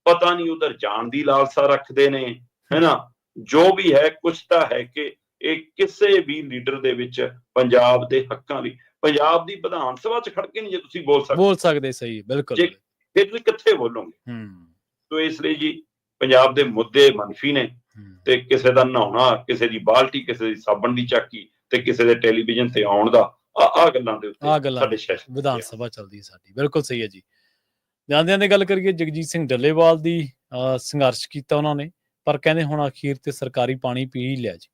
ਪਤਾ ਨਹੀਂ ਉਧਰ ਜਾਣ ਦੀ ਲਾਲਸਾ ਰੱਖਦੇ ਨੇ, ਹੈ ਨਾ। ਜੋ ਵੀ ਹੈ, ਕੁਛ ਤਾਂ ਹੈ ਕਿ ਇਹ ਕਿਸੇ ਵੀ ਲੀਡਰ ਦੇ ਵਿੱਚ ਪੰਜਾਬ ਦੇ ਹੱਕਾਂ ਲਈ, ਪੰਜਾਬ ਦੀ ਵਿਧਾਨ ਸਭਾ ਚ ਖੜ ਕੇ ਨਹੀਂ ਜੇ ਤੁਸੀਂ ਬੋਲ ਸਕਦੇ। ਸਹੀ, ਬਿਲਕੁਲ। ਫਿਰ ਤੁਸੀਂ ਕਿੱਥੇ ਬੋਲੋਗੇ? ਤੋ ਇਸ ਲਈ ਜੀ ਪੰਜਾਬ ਦੇ ਮੁੱਦੇ ਮਨਫੀ ਨੇ, ਤੇ ਕਿਸੇ ਦਾ ਨਹਾਉਣਾ, ਕਿਸੇ ਦੀ ਬਾਲਟੀ, ਕਿਸੇ ਦੀ ਸਾਬਣ ਦੀ ਚਾਕੀ, ਤੇ ਕਿਸੇ ਦੇ ਟੈਲੀਵਿਜ਼ਨ ਤੇ ਆਉਣ ਦਾ, ਆ ਗੱਲਾਂ ਦੇ ਉੱਤੇ ਸਾਡੇ ਸੈਸ਼ਨ ਵਿਧਾਨ ਸਭਾ ਚੱਲਦੀ ਹੈ ਸਾਡੀ। ਬਿਲਕੁਲ ਸਹੀ ਹੈ ਜੀ। ਜਾਂਦਿਆਂ ਦੀ ਗੱਲ ਕਰੀਏ, ਜਗਜੀਤ ਸਿੰਘ ਡੱਲੇਵਾਲ ਦੀ ਸੰਘਰਸ਼ ਕੀਤਾ ਉਹਨਾਂ ਨੇ, ਪਰ ਕਹਿੰਦੇ ਹੁਣ ਅਖੀਰ ਤੇ ਸਰਕਾਰੀ ਪਾਣੀ ਪੀ ਹੀ ਲਿਆ ਜੀ।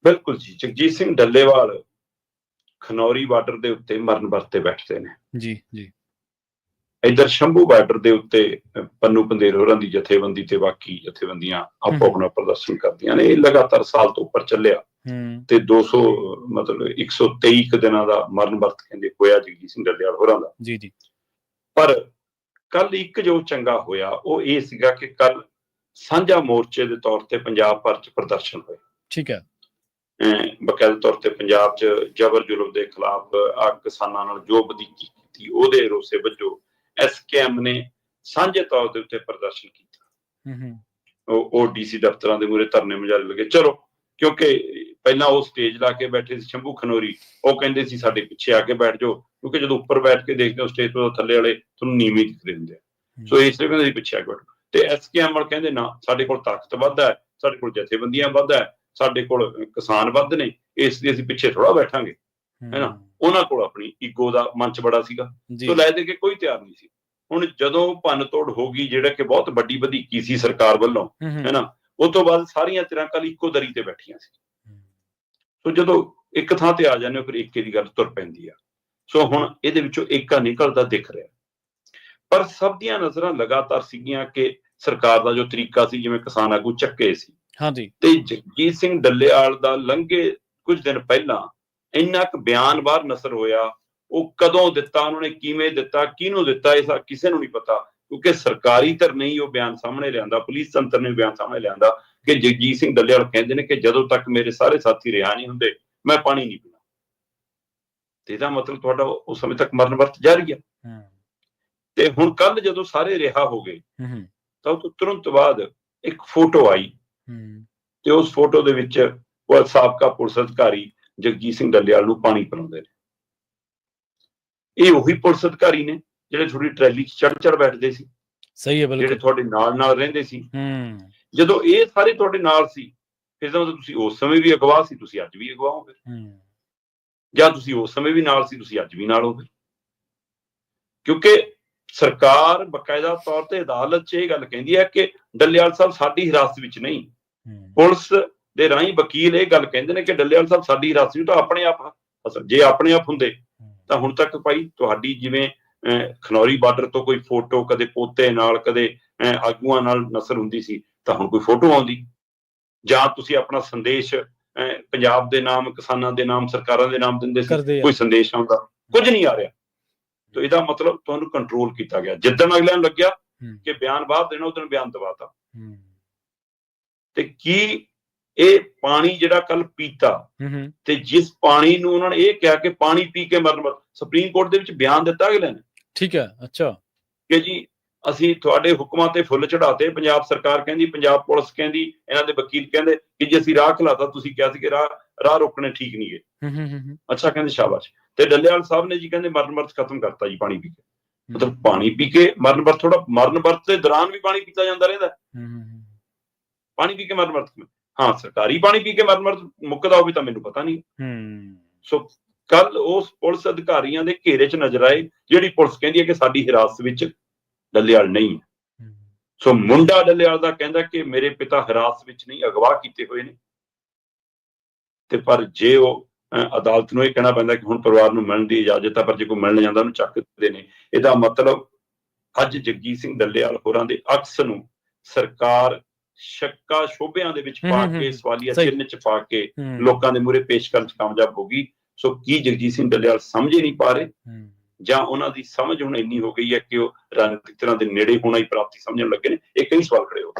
ਬਿਲਕੁਲ ਜੀ। ਜਗਜੀਤ ਸਿੰਘ ਡੱਲੇਵਾਲ ਖਨੌਰੀ ਬਾਰਡਰ ਦੇ ਉੱਤੇ ਮਰਨ ਵਰਤੇ ਬੈਠਦੇ ਨੇ ਜੀ ਜੀ। ਇੱਧਰ ਸ਼ੰਭੂ ਬਾਰਡਰ ਦੇ ਉੱਤੇ ਪੰਨੂ ਪੰਦੇਰ ਹੋਰਾਂ ਦੀ ਜਥੇਬੰਦੀ ਤੇ ਬਾਕੀ ਜਥੇਬੰਦੀਆਂ ਆਪੋ ਆਪਣਾ ਪ੍ਰਦਰਸ਼ਨ ਕਰਦੀਆਂ ਨੇ। ਇਹ ਲਗਾਤਾਰ ਸਾਲ ਤੋਂ ਉੱਪਰ ਚੱਲਿਆ ਤੇ 200 ਮਤਲਬ 123 ਕੁ ਦਿਨਾਂ ਦਾ ਮਰਨ ਵਰਤ ਕਹਿੰਦੇ ਹੋਇਆ ਜਗਜੀਤ ਸਿੰਘ ਡੱਲੇਵਾਲ ਹੋਰਾਂ ਦਾ। ਜੀ ਜੀ। ਪਰ ਕੱਲ ਇੱਕ ਜੋ ਚੰਗਾ ਹੋਇਆ ਉਹ ਇਹ ਸੀਗਾ ਕਿ ਕੱਲ ਸਾਂਝਾ ਮੋਰਚੇ ਦੇ ਤੌਰ ਤੇ ਪੰਜਾਬ ਭਰ ਚ ਪ੍ਰਦਰਸ਼ਨ ਹੋਏ। ਠੀਕ ਹੈ। ਬਕਾਇਦਾ ਤੌਰ ਤੇ ਪੰਜਾਬ ਚ ਜ਼ਬਰ ਜ਼ੁਲਮ ਦੇ ਖਿਲਾਫ ਕਿਸਾਨਾਂ ਨਾਲ ਜੋ ਵਧੀਕੀ ਕੀਤੀ ਉਹਦੇ ਰੋਸੇ ਵਜੋਂ SKM ਨੇ ਸਾਂਝੇ ਤੌਰ ਦੇ ਉੱਤੇ ਪ੍ਰਦਰਸ਼ਨ ਕੀਤਾ। ਉਹ DC ਦਫ਼ਤਰਾਂ ਦੇ ਮੂਹਰੇ ਧਰਨੇ ਮੁਜ਼ਾਹਰੇ ਲੱਗੇ। ਚਲੋ, ਕਿਉਂਕਿ ਪਹਿਲਾਂ ਉਹ ਸਟੇਜ ਲਾ ਕੇ ਬੈਠੇ ਸੀ ਸ਼ੰਭੂ ਖਨੋਰੀ, ਉਹ ਕਹਿੰਦੇ ਸੀ ਸਾਡੇ ਪਿੱਛੇ ਆ ਕੇ ਬੈਠ ਜਾਓ, ਕਿਉਂਕਿ ਜਦੋਂ ਉੱਪਰ ਬੈਠ ਕੇ ਦੇਖਦੇ ਹੋ ਸਟੇਜ ਤੋਂ ਥੱਲੇ ਵਾਲੇ ਤੁਹਾਨੂੰ ਨੀਵੀਂ ਦਿਖਦੇ ਹੁੰਦੇ ਆ। ਸੋ ਇਸ ਲਈ ਕਹਿੰਦੇ ਸੀ ਪਿੱਛੇ ਆ ਕੇ ਬੈਠੋ। ਤੇ SKM ਵਾਲੇ ਕਹਿੰਦੇ ਨਾ, ਸਾਡੇ ਕੋਲ ਤਾਕਤ ਵੱਧ ਹੈ, ਸਾਡੇ ਕੋਲ ਜਥੇਬੰਦੀਆਂ ਵੱਧ ਹੈ, ਸਾਡੇ ਕੋਲ ਕਿਸਾਨ ਵੱਧ ਨੇ, ਇਸ ਲਈ ਅਸੀਂ ਪਿੱਛੇ ਥੋੜਾ ਬੈਠਾਂਗੇ, ਹੈ ਨਾ। ਉਹਨਾਂ ਕੋਲ ਆਪਣੀ ਈਗੋ ਦਾ ਮੰਚ ਬੜਾ ਸੀਗਾ, ਸੋ ਲੈ ਦੇ ਕੇ ਕੋਈ ਤਿਆਰ ਨਹੀਂ ਸੀ। ਹੁਣ ਜਦੋਂ ਭੰਨ ਤੋੜ ਹੋ ਗਈ, ਜਿਹੜਾ ਕਿ ਬਹੁਤ ਵੱਡੀ ਵਧੀਕੀ ਸੀ ਸਰਕਾਰ ਵੱਲੋਂ, ਹੈ ਨਾ, ਉਹ ਤੋਂ ਬਾਅਦ ਸਾਰੀਆਂ ਧਿਰਾਂ ਕੱਲ ਇੱਕੋ ਦਰੀ ਤੇ ਬੈਠੀਆਂ ਸੀ। ਸੋ ਜਦੋਂ ਇੱਕ ਥਾਂ ਤੇ ਆ ਜਾਂਦੇ ਹੋ ਫਿਰ ਏਕੇ ਦੀ ਗੱਲ ਤੁਰ ਪੈਂਦੀ ਆ। ਸੋ ਹੁਣ ਇਹਦੇ ਵਿੱਚੋਂ ਏਕਾ ਨਿਕਲਦਾ ਦਿਖ ਰਿਹਾ, ਪਰ ਸਭ ਦੀਆਂ ਨਜ਼ਰਾਂ ਲਗਾਤਾਰ ਸੀਗੀਆਂ ਕਿ ਸਰਕਾਰ ਦਾ ਜੋ ਤਰੀਕਾ ਸੀ, ਜਿਵੇਂ ਕਿਸਾਨ ਆਗੂ ਚੱਕੇ ਸੀ, ਹਾਂਜੀ, ਤੇ ਜਗਜੀਤ ਸਿੰਘ ਡੱਲੇਵਾਲ ਦਾ ਲੰਘੇ ਕੁਝ ਦਿਨ ਪਹਿਲਾਂ ਇੰਨਾ ਕੁ ਬਿਆਨ ਬਾਹਰ ਨਸਰ ਹੋਇਆ। ਉਹ ਕਦੋਂ ਦਿੱਤਾ, ਉਹਨਾਂ ਨੇ ਕਿਵੇਂ ਦਿੱਤਾ, ਕਿਹਨੂੰ ਦਿੱਤਾ, ਇਹ ਕਿਸੇ ਨੂੰ ਨਹੀਂ ਪਤਾ, ਕਿਉਂਕਿ ਸਰਕਾਰੀ ਧਿਰ ਨਹੀਂ ਉਹ ਬਿਆਨ ਸਾਹਮਣੇ ਲਿਆਂਦਾ, ਪੁਲਿਸ ਤੰਤਰ ਨੇ ਬਿਆਨ ਸਾਹਮਣੇ ਲਿਆਂਦਾ ਕਿ ਜਗਜੀਤ ਸਿੰਘ ਡੱਲੇਵਾਲ ਕਹਿੰਦੇ ਨੇ ਕਿ ਜਦੋਂ ਤੱਕ ਮੇਰੇ ਸਾਰੇ ਸਾਥੀ ਰਿਹਾ ਨਹੀਂ ਹੁੰਦੇ ਮੈਂ ਪਾਣੀ ਨਹੀਂ ਪੀਣਾ। ਤੇ ਇਹਦਾ ਮਤਲਬ ਤੁਹਾਡਾ ਉਸ ਸਮੇਂ ਤੱਕ ਮਰਨ ਵਰਤ ਜਾਰੀ ਆ। ਤੇ ਹੁਣ ਕੱਲ ਜਦੋਂ ਸਾਰੇ ਰਿਹਾ ਹੋ ਗਏ ਤਾਂ ਉਹ ਤੋਂ ਤੁਰੰਤ ਬਾਅਦ ਇੱਕ ਫੋਟੋ ਆਈ ਤੇ ਉਸ ਫੋਟੋ ਦੇ ਵਿੱਚ ਉਹ ਸਾਬਕਾ ਪੁਲਿਸ ਅਧਿਕਾਰੀ ਜਗਜੀਤ ਸਿੰਘ ਡੱਲੇਵਾਲ ਨੂੰ ਪਾਣੀ ਪਿਲਾਉਂਦੇ ਨੇ। ਇਹ ਉਹੀ ਪੁਲਿਸ ਅਧਿਕਾਰੀ ਨੇ ਜਿਹੜੇ ਤੁਹਾਡੀ ਟਰੈਲੀ 'ਚ ਚੜ ਬੈਠਦੇ ਸੀ। ਸਹੀ ਹੈ, ਬਿਲਕੁਲ, ਜਿਹੜੇ ਤੁਹਾਡੇ ਨਾਲ ਰਹਿੰਦੇ ਸੀ। ਜਦੋਂ ਇਹ ਸਾਰੇ ਤੁਹਾਡੇ ਨਾਲ ਸੀ, ਫਿਰ ਤਾਂ ਤੁਸੀਂ ਉਸ ਸਮੇਂ ਵੀ ਅਗਵਾ ਸੀ, ਤੁਸੀਂ ਅੱਜ ਵੀ ਅਗਵਾ ਹੋ ਫਿਰ, ਜਾਂ ਤੁਸੀਂ ਉਸ ਸਮੇਂ ਵੀ ਨਾਲ ਸੀ, ਤੁਸੀਂ ਅੱਜ ਵੀ ਨਾਲ ਹੋ ਫਿਰ। ਕਿਉਂਕਿ ਸਰਕਾਰ ਬਕਾਇਦਾ ਤੌਰ ਤੇ ਅਦਾਲਤ 'ਚ ਇਹ ਗੱਲ ਕਹਿੰਦੀ ਹੈ ਕਿ ਡੱਲੇਵਾਲ ਸਾਹਿਬ ਸਾਡੀ ਹਿਰਾਸਤ ਵਿੱਚ ਨਹੀਂ। ਪੁਲਿਸ ਦੇ ਰਾਹੀਂ ਵਕੀਲ ਇਹ ਗੱਲ ਕਹਿੰਦੇ ਨੇ ਕਿ ਡੱਲੇਵਾਲ ਸਾਹਿਬ ਸਾਡੀ ਹਿਰਾਸਤ ਵਿੱਚ, ਤਾਂ ਆਪਣੇ ਆਪ, ਜੇ ਆਪਣੇ ਆਪ ਹੁੰਦੇ ਤਾਂ ਹੁਣ ਤੱਕ ਭਾਈ ਤੁਹਾਡੀ ਜਿਵੇਂ ਖਨੌਰੀ ਬਾਰਡਰ ਤੋਂ ਕੋਈ ਫੋਟੋ ਕਦੇ ਪੋਤੇ ਨਾਲ, ਕਦੇ ਆਗੂਆਂ ਨਾਲ ਨਸਰ ਹੁੰਦੀ ਸੀ, ਤਾਂ ਹੁਣ ਕੋਈ ਫੋਟੋ ਆਉਂਦੀ, ਜਾਂ ਤੁਸੀਂ ਆਪਣਾ ਸੰਦੇਸ਼ ਪੰਜਾਬ ਦੇ ਨਾਮ, ਕਿਸਾਨਾਂ ਦੇ ਨਾਮ, ਸਰਕਾਰਾਂ ਦੇ ਨਾਮ ਦਿੰਦੇ ਸੀ, ਕੋਈ ਸੰਦੇਸ਼ ਆਉਂਦਾ, ਕੁਝ ਨਹੀਂ ਆ ਰਿਹਾ। ਤਾਂ ਇਹਦਾ ਮਤਲਬ ਤੁਹਾਨੂੰ ਕੰਟਰੋਲ ਕੀਤਾ ਗਿਆ। ਜਿੱਦਣ ਅਗਲਿਆਂ ਨੂੰ ਲੱਗਿਆ ਕਿ ਬਿਆਨ ਬਾਹਰ ਦੇਣਾ, ਉਦੋਂ ਬਿਆਨ ਦਵਾਤਾ। ਤੇ ਕੀ ਇਹ ਪਾਣੀ ਜਿਹੜਾ ਕੱਲ ਪੀਤਾ, ਤੇ ਜਿਸ ਪਾਣੀ ਨੂੰ ਉਹਨਾਂ ਨੇ ਇਹ ਕਿਹਾ ਕਿ ਪਾਣੀ ਪੀ ਕੇ ਮਰਨ, ਸੁਪਰੀਮ ਕੋਰਟ ਦੇ ਵਿੱਚ ਬਿਆਨ ਦਿੱਤਾ ਅਗਲੇ ਨੇ। ਠੀਕ ਹੈ, ਅੱਛਾ, ਕਿ ਜੀ ਅਸੀਂ ਤੁਹਾਡੇ ਹੁਕਮਾਂ ਤੇ ਫੁੱਲ ਚੜਾਤੇ। ਪੰਜਾਬ ਸਰਕਾਰ ਕਹਿੰਦੀ, ਪੰਜਾਬ ਪੁਲਿਸ ਕਹਿੰਦੀ, ਇਹਨਾਂ ਦੇ ਵਕੀਲ ਕਹਿੰਦੇ ਕਿ ਜੇ ਅਸੀਂ ਰਾਹ ਖਿਲਾਤਾ, ਤੁਸੀਂ ਕਿਹਾ ਸੀ ਕਿ ਰਾਹ ਰੋਕਣੇ ਠੀਕ ਨਹੀਂ ਗਏ। ਅੱਛਾ, ਕਹਿੰਦੇ ਸ਼ਾਬਾਸ਼। ਤੇ ਡੱਲੇਵਾਲ ਸਾਹਿਬ ਨੇ ਜੀ ਕਹਿੰਦੇ ਮਰਨ ਵਰਤ ਖਤਮ ਕਰਤਾ ਜੀ ਪਾਣੀ ਪੀ ਕੇ। ਮਤਲਬ ਪਾਣੀ ਪੀ ਕੇ ਮਰਨ ਵਰਤ, ਥੋੜਾ ਮਰਨ ਵਰਤ ਦੇ ਦੌਰਾਨ ਵੀ ਪਾਣੀ ਪੀਤਾ ਜਾਂਦਾ ਰਹਿੰਦਾ, ਪਾਣੀ ਪੀ ਕੇ ਮਰਨ ਵਰਤ। ਹਾਂ, ਸਰਕਾਰੀ ਪਾਣੀ ਪੀ ਕੇ ਮਰਨ ਵਰਤ ਮੁੱਕਦਾ ਹੋਵੇ ਤਾਂ ਮੈਨੂੰ ਪਤਾ ਨਹੀਂ। ਸੋ ਕੱਲ ਉਸ ਪੁਲਿਸ ਅਧਿਕਾਰੀਆਂ ਦੇ ਘੇਰੇ 'ਚ ਨਜ਼ਰ ਆਏ ਜਿਹੜੀ ਪੁਲਿਸ ਕਹਿੰਦੀ ਹੈ ਕਿ ਸਾਡੀ ਹਿਰਾਸਤ ਵਿੱਚ ਡੱਲੇਵਾਲ ਨਹੀਂ ਹੈ। ਸੋ ਮੁੰਡਾ ਡੱਲੇਵਾਲ ਦਾ ਕਹਿੰਦਾ ਕਿ ਮੇਰੇ ਪਿਤਾ ਹਿਰਾਸਤ ਵਿੱਚ ਨਹੀਂ, ਅਗਵਾ ਕੀਤੇ ਹੋਏ ਨੇ। ਤੇ ਪਰ ਜੇ ਉਹ ਅਦਾਲਤ ਨੂੰ ਇਹ ਕਹਿਣਾ ਪੈਂਦਾ ਕਿ ਹੁਣ ਪਰਿਵਾਰ ਨੂੰ ਮਿਲਣ ਦੀ ਇਜਾਜ਼ਤ ਹੈ, ਪਰ ਜੇ ਕੋਈ ਮਿਲਣ ਜਾਂਦਾ ਉਹਨੂੰ ਚੱਕਦੇ ਨੇ। ਇਹਦਾ ਮਤਲਬ ਅੱਜ ਜਗਜੀਤ ਸਿੰਘ ਡੱਲੇਵਾਲ ਹੋਰਾਂ ਦੇ ਅਕਸ ਨੂੰ ਸਰਕਾਰ ਸ਼ੱਕਾਂ ਸ਼ੋਭਿਆਂ ਦੇ ਵਿੱਚ ਪਾ ਕੇ, ਸਵਾਲੀਆ ਚਿੰਨ੍ਹ 'ਚ ਪਾ ਕੇ ਲੋਕਾਂ ਦੇ ਮੂਹਰੇ ਪੇਸ਼ ਕਰਨ 'ਚ ਕਾਮਯਾਬ ਹੋ ਗਈ। ਸੋ ਕੀ ਜਗਜੀਤ ਸਿੰਘ ਡੱਲੇਵਾਲ ਸਮਝ ਹੀ ਨਹੀਂ ਪਾ ਰਹੇ, ਜਾਂ ਉਹਨਾਂ ਦੀ ਸਮਝ ਹੁਣ ਇੰਨੀ ਹੋ ਗਈ ਹੈ ਕਿ ਉਹ ਰਾਜਨੀਤਿਕ ਤਰ੍ਹਾਂ ਦੇ ਨੇੜੇ ਹੋਣਾ ਹੀ ਪ੍ਰਾਪਤੀ ਸਮਝਣ ਲੱਗੇ ਨੇ? ਇਹ ਕਈ ਸਵਾਲ ਖੜੇ ਹੋ।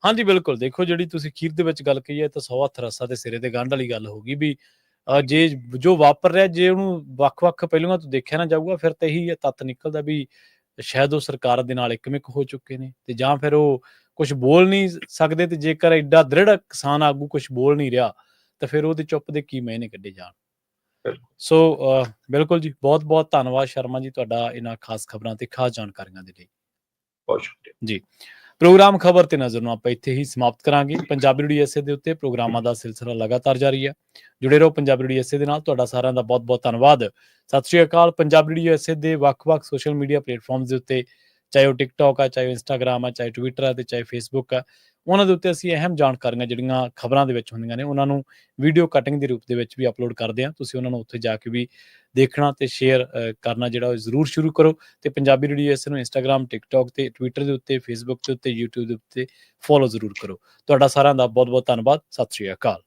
ਹਾਂਜੀ, ਬਿਲਕੁਲ। ਦੇਖੋ, ਜਿਹੜੀ ਤੁਸੀਂ ਅਖੀਰ ਦੇ ਵਿੱਚ ਗੱਲ ਕਹੀ ਹੈ ਤਾਂ 100 ਹੱਥ ਰੱਸਾ ਤੇ ਸਿਰੇ ਤੇ ਗੰਢ ਵਾਲੀ ਗੱਲ ਹੋ ਗਈ ਵੀ ਜੇ ਜੋ ਵਾਪਰ ਰਿਹਾ, ਜੇ ਉਹਨੂੰ ਵੱਖ-ਵੱਖ ਪਹਿਲੂਆਂ ਤੋਂ ਦੇਖਿਆ ਨਾ ਜਾਊਗਾ, ਫਿਰ ਤਾਂ ਇਹੀ ਤੱਥ ਨਿਕਲਦਾ ਵੀ ਸ਼ਾਇਦ ਉਹ ਸਰਕਾਰ ਦੇ ਨਾਲ ਇੱਕਮਿਕ ਹੋ ਚੁੱਕੇ ਨੇ, ਤੇ ਜਾਂ ਫਿਰ ਉਹ ਕੁਝ ਬੋਲ ਨਹੀਂ ਸਕਦੇ। ਤੇ ਜੇਕਰ ਐਡਾ ਦ੍ਰਿੜ ਕਿਸਾਨ ਆਗੂ ਕੁਝ ਬੋਲ ਨਹੀਂ ਰਿਹਾ ਤਾਂ ਫਿਰ ਉਹਦੇ ਚੁੱਪ ਦੇ ਕੀ ਮਾਇਨੇ ਕੱਢੇ ਜਾਣ। ਸੋ ਬਿਲਕੁਲ ਜੀ, ਬਹੁਤ-ਬਹੁਤ ਧੰਨਵਾਦ ਸ਼ਰਮਾ ਜੀ ਤੁਹਾਡਾ ਇਹਨਾਂ ਖਾਸ ਖਬਰਾਂ ਤੇ ਖਾਸ ਜਾਣਕਾਰੀਆਂ ਦੇ ਲਈ। ਬਹੁਤ ਸ਼ੁਕਰੀਆ ਜੀ। ਪ੍ਰੋਗਰਾਮ ਖਬਰ ਤੇ ਨਜ਼ਰ ਨੂੰ ਆਪਾਂ ਇੱਥੇ ਹੀ ਸਮਾਪਤ ਕਰਾਂਗੇ। ਪੰਜਾਬੀ ਰੇਡੀਓ USA ਦੇ ਉੱਤੇ ਪ੍ਰੋਗਰਾਮਾਂ ਦਾ ਸਿਲਸਿਲਾ ਲਗਾਤਾਰ ਜਾਰੀ ਹੈ। ਜੁੜੇ ਰਹੋ ਪੰਜਾਬੀ ਰੇਡੀਓ USA ਦੇ ਨਾਲ। ਤੁਹਾਡਾ ਸਾਰਿਆਂ ਦਾ ਬਹੁਤ-ਬਹੁਤ ਧੰਨਵਾਦ। ਸਤਿ ਸ਼੍ਰੀ ਅਕਾਲ। ਪੰਜਾਬੀ ਰੇਡੀਓ USA ਦੇ ਵੱਖ-ਵੱਖ ਸੋਸ਼ਲ ਮੀਡੀਆ ਪਲੇਟਫਾਰਮਸ ਦੇ ਉੱਤੇ ਚਾਹੇ ਉਹ ਟਿਕਟੋਕ ਆ, ਚਾਹੇ ਉਹ ਇੰਸਟਾਗ੍ਰਾਮ ਆ, ਚਾਹੇ ਟਵਿੱਟਰ ਆ, ਤੇ ਚਾਹੇ ਫੇਸਬੁੱਕ ਆ। ਉਹਨਾਂ ਦੇ ਉੱਤੇ ਅਸੀਂ ਅਹਿਮ ਜਾਣਕਾਰੀਆਂ ਜਿਹੜੀਆਂ ਖਬਰਾਂ ਦੇ ਵਿੱਚ ਹੁੰਦੀਆਂ ਨੇ ਉਹਨਾਂ ਨੂੰ ਵੀਡੀਓ ਕਟਿੰਗ ਦੇ ਰੂਪ ਦੇ ਵਿੱਚ ਵੀ ਅਪਲੋਡ ਕਰਦੇ ਹਾਂ। ਤੁਸੀਂ ਉਹਨਾਂ ਨੂੰ ਉੱਥੇ ਜਾ ਕੇ ਵੀ ਦੇਖਣਾ ਤੇ ਸ਼ੇਅਰ ਕਰਨਾ ਜਿਹੜਾ ਉਹ ਜ਼ਰੂਰ ਸ਼ੁਰੂ ਕਰੋ। ਤੇ ਪੰਜਾਬੀ ਰੇਡੀਓ ਇਸ ਨੂੰ ਇੰਸਟਾਗ੍ਰਾਮ, ਟਿਕਟੋਕ ਤੇ ਟਵਿੱਟਰ ਦੇ ਉੱਤੇ, ਫੇਸਬੁੱਕ ਦੇ ਉੱਤੇ, YouTube ਦੇ ਉੱਤੇ ਫੋਲੋ ਜ਼ਰੂਰ ਕਰੋ। ਤੁਹਾਡਾ ਸਾਰਿਆਂ ਦਾ ਬਹੁਤ ਬਹੁਤ ਧੰਨਵਾਦ। ਸਤਿ ਸ਼੍ਰੀ ਅਕਾਲ।